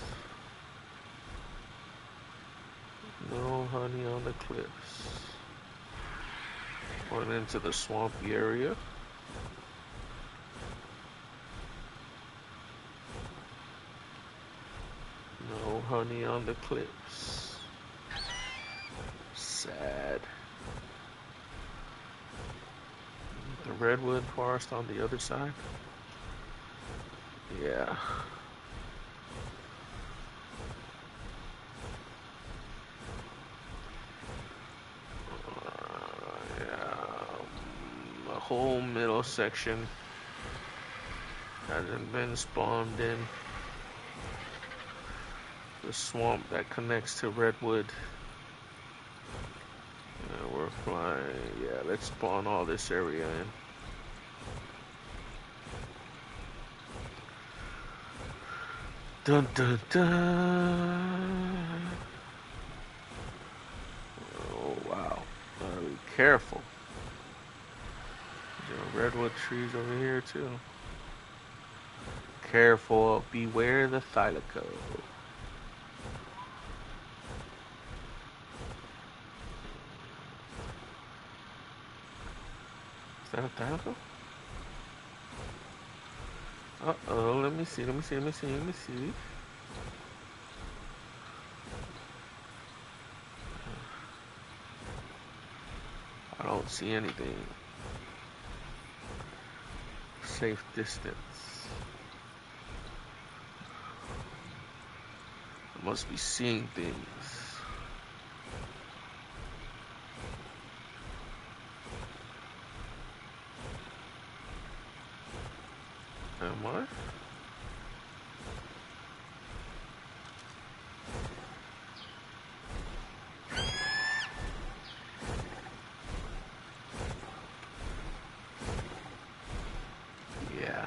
A: No honey on the cliffs. Going into the swampy area. No honey on the cliffs. Sad. The redwood forest on the other side. Yeah. The whole middle section hasn't been spawned in. The swamp that connects to redwood. We're flying. Yeah, let's spawn all this area in. Dun dun dun. Oh wow. Gotta be careful. There are redwood trees over here too. Careful, beware the thylaco. Is that a thylaco? Uh-oh, let me see. I don't see anything. Safe distance. I must be seeing things. Am I? Yeah.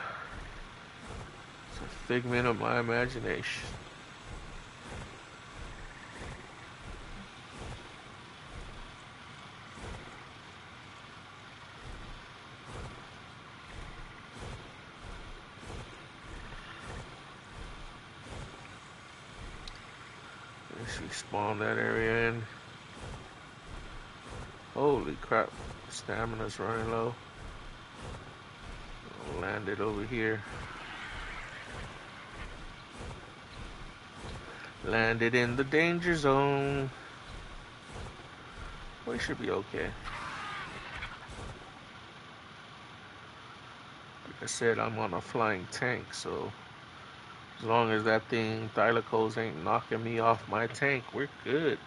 A: It's a figment of my imagination. Let's spawn that area in. Holy crap, stamina's running low. I'll land it over here. Landed in the danger zone. We should be okay. Like I said, I'm on a flying tank, so as long as that thing, Thylacos, ain't knocking me off my tank, we're good.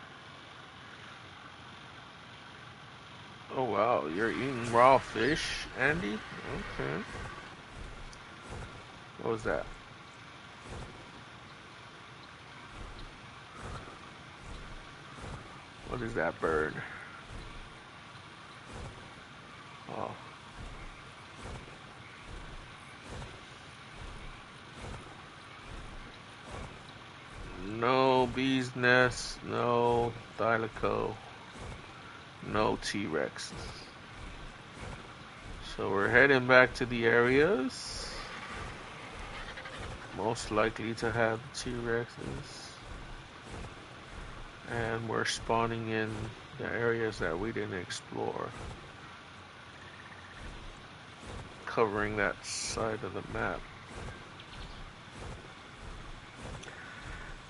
A: Oh wow, you're eating raw fish, Andy? Okay. What was that? What is that bird? Oh. No bees nests, no Thylaco, no T-Rex. So we're heading back to the areas most likely to have T-Rexes. And we're spawning in the areas that we didn't explore. Covering that side of the map.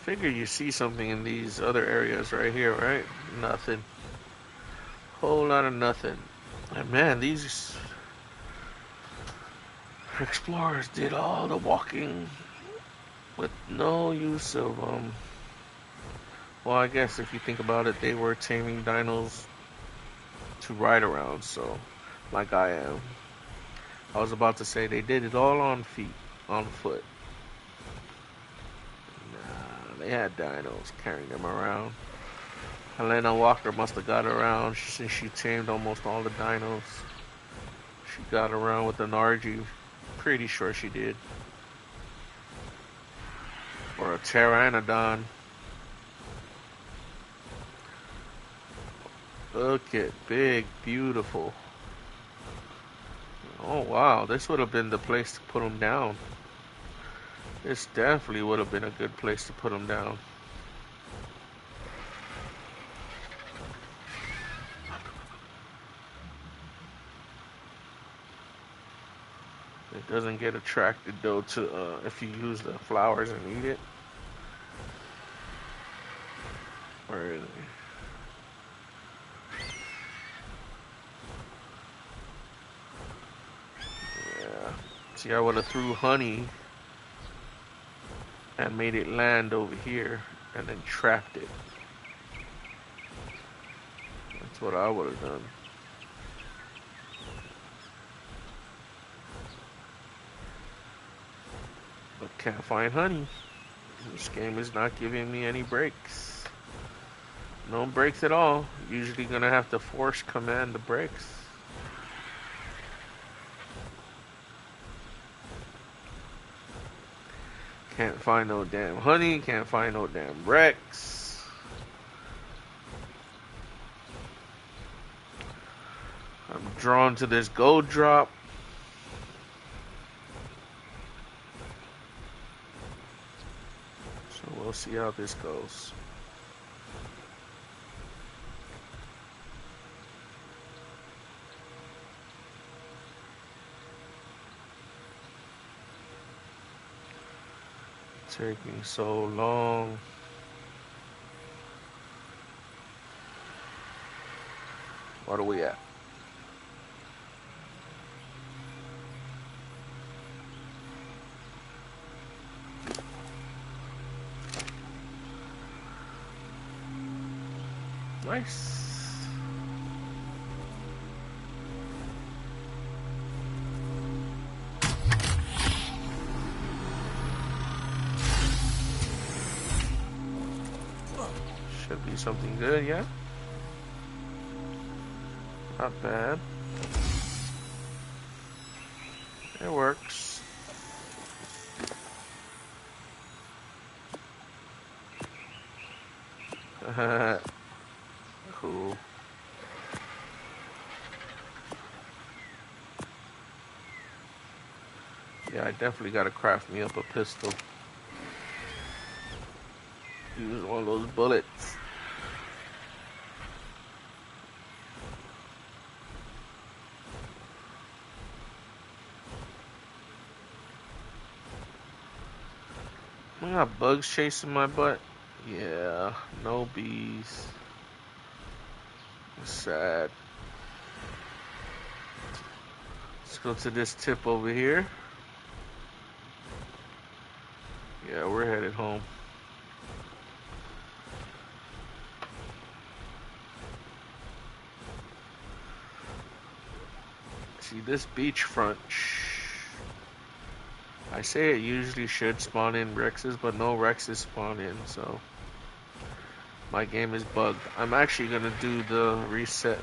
A: Figure you see something in these other areas right here, right? Nothing. Whole lot of nothing. And man, these explorers did all the walking with no use of, well, I guess if you think about it, they were taming dinos to ride around, so, like I am. I was about to say they did it all on feet, on foot. Nah, they had dinos carrying them around. Helena Walker must have got around since she tamed almost all the dinos. She got around with an RG. Pretty sure she did. Or a Pteranodon. Look at big, beautiful. Oh wow, this would have been the place to put them down. This definitely would have been a good place to put them down. It doesn't get attracted though to if you use the flowers and eat it. Where is it? Yeah. See, I would have threw honey and made it land over here and then trapped it. That's what I would have done. But can't find honey. This game is not giving me any breaks. No breaks at all. Usually gonna have to force command the breaks. Can't find no damn honey. Can't find no damn Rex. I'm drawn to this gold drop. So we'll see how this goes. Taking so long. What are we at? Nice. Should be something good, yeah? Not bad. It works. Cool. Yeah, I definitely gotta craft me up a pistol. Use one of those bullets. I got bugs chasing my butt. Yeah, no bees. It's sad. Let's go to this tip over here. Yeah, we're headed home. See, this beachfront. I say it usually should spawn in Rexes, but no Rexes spawn in, so my game is bugged. I'm actually gonna do the reset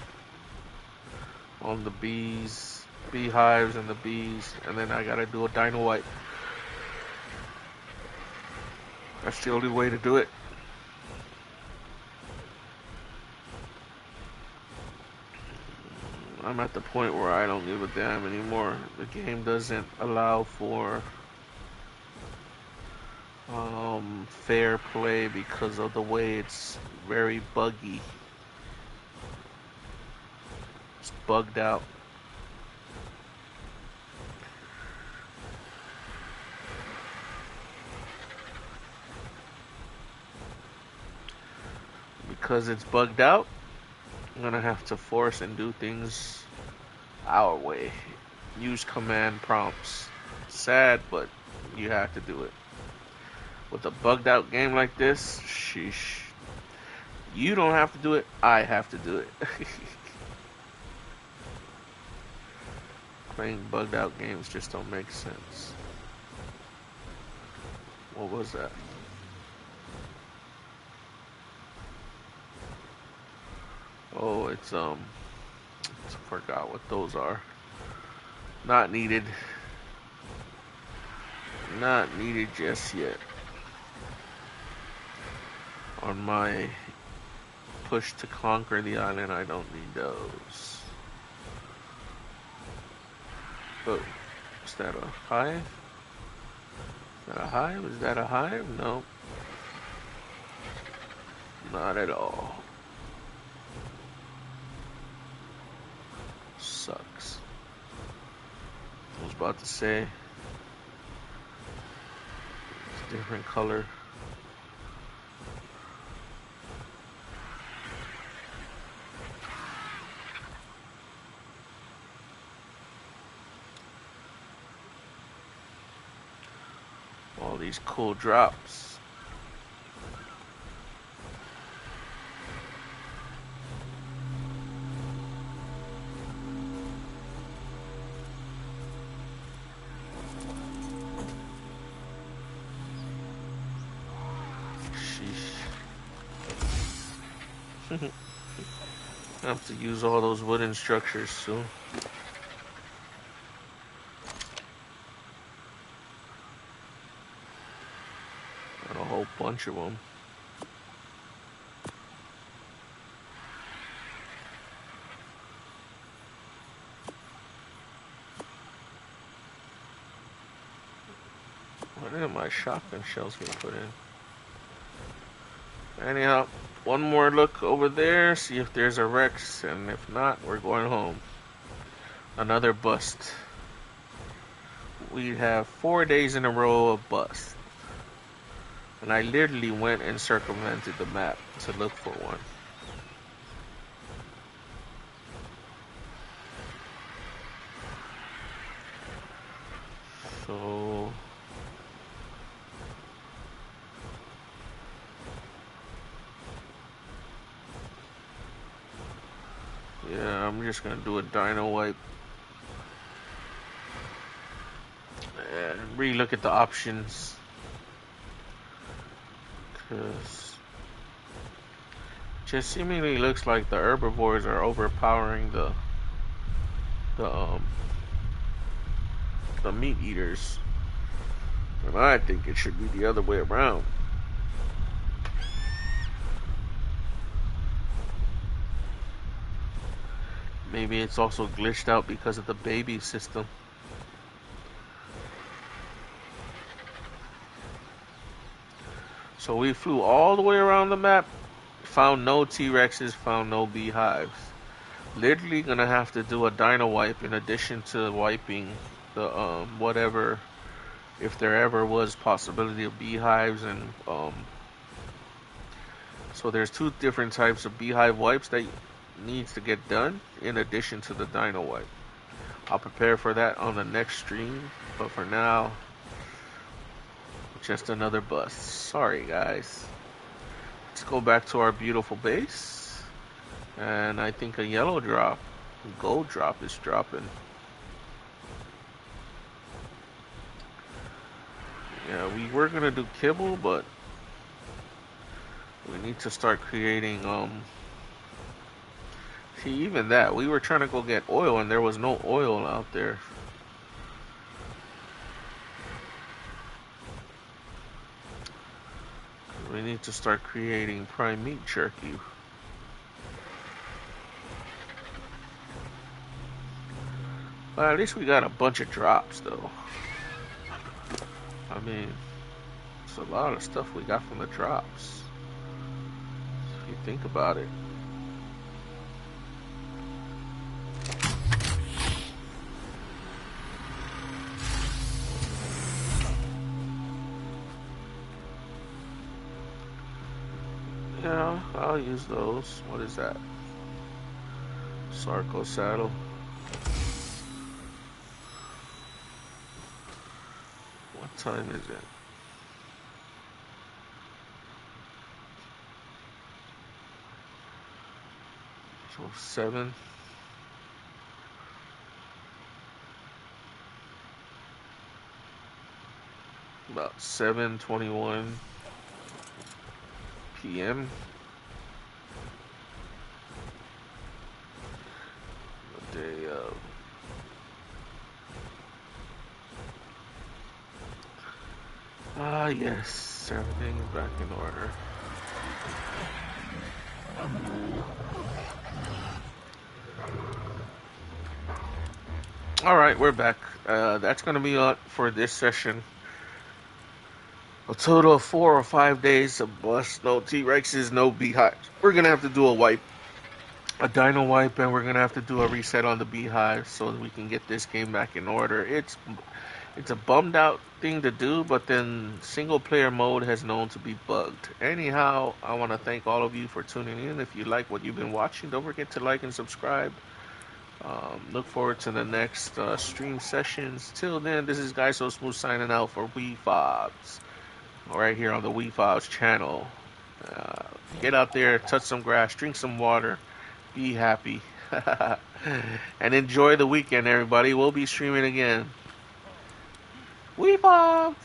A: on the bees, beehives and the bees, and then I gotta do a dino wipe. That's the only way to do it. I'm at the point where I don't give a damn anymore. The game doesn't allow for fair play because of the way it's very buggy. It's bugged out. Because it's bugged out, I'm gonna have to force and do things our way. Use command prompts. Sad, but you have to do it. With a bugged out game like this, sheesh. You don't have to do it, I have to do it. Playing bugged out games just don't make sense. What was that? Oh, it's I forgot what those are. Not needed. Not needed just yet. On my push to conquer the island, I don't need those. Oh, is that a hive? Is that a hive? Is that a hive? No. Not at all. Sucks. I was about to say it's a different color. All these cool drops. I have to use all those wooden structures soon. Got a whole bunch of them. Where did my shotgun shells get put in? Anyhow, one more look over there, see if there's a Rex, and if not, we're going home. Another bust. We have 4 days in a row of bust. And I literally went and circumvented the map to look for one. So yeah, I'm just gonna do a dino wipe and re-look at the options, because just seemingly looks like the herbivores are overpowering the meat eaters, and I think it should be the other way around. Maybe it's also glitched out because of the baby system. So we flew all the way around the map, found no T-Rexes, found no beehives. Literally gonna have to do a dino wipe in addition to wiping the whatever, if there ever was possibility of beehives, and so there's 2 different types of beehive wipes that needs to get done in addition to the dino wipe. I'll prepare for that on the next stream, but for now, just another bust. Sorry guys. Let's go back to our beautiful base, and I think a yellow drop, gold drop is dropping. Yeah, we were gonna do kibble, but we need to start creating see, even that, we were trying to go get oil and there was no oil out there. We need to start creating prime meat jerky. Well, at least we got a bunch of drops, though. I mean, it's a lot of stuff we got from the drops. If you think about it. Yeah, I'll use those. What is that? Sarco saddle. What time is it? 7. About 7:21 p.m. The day of. Ah, yes, everything is back in order. Alright, we're back. That's going to be it for this session. A total of 4 or 5 days of bust, no T-Rexes, no beehives. We're going to have to do a wipe, a dino wipe, and we're going to have to do a reset on the beehives so that we can get this game back in order. It's a bummed out thing to do, but then single player mode has known to be bugged. Anyhow, I want to thank all of you for tuning in. If you like what you've been watching, don't forget to like and subscribe. Look forward to the next stream sessions. Till then, this is Guy So Smooth signing out for WeFobs, right here on the WeFobs channel. Get out there, touch some grass, drink some water, be happy, and enjoy the weekend, everybody. We'll be streaming again. WeFobs!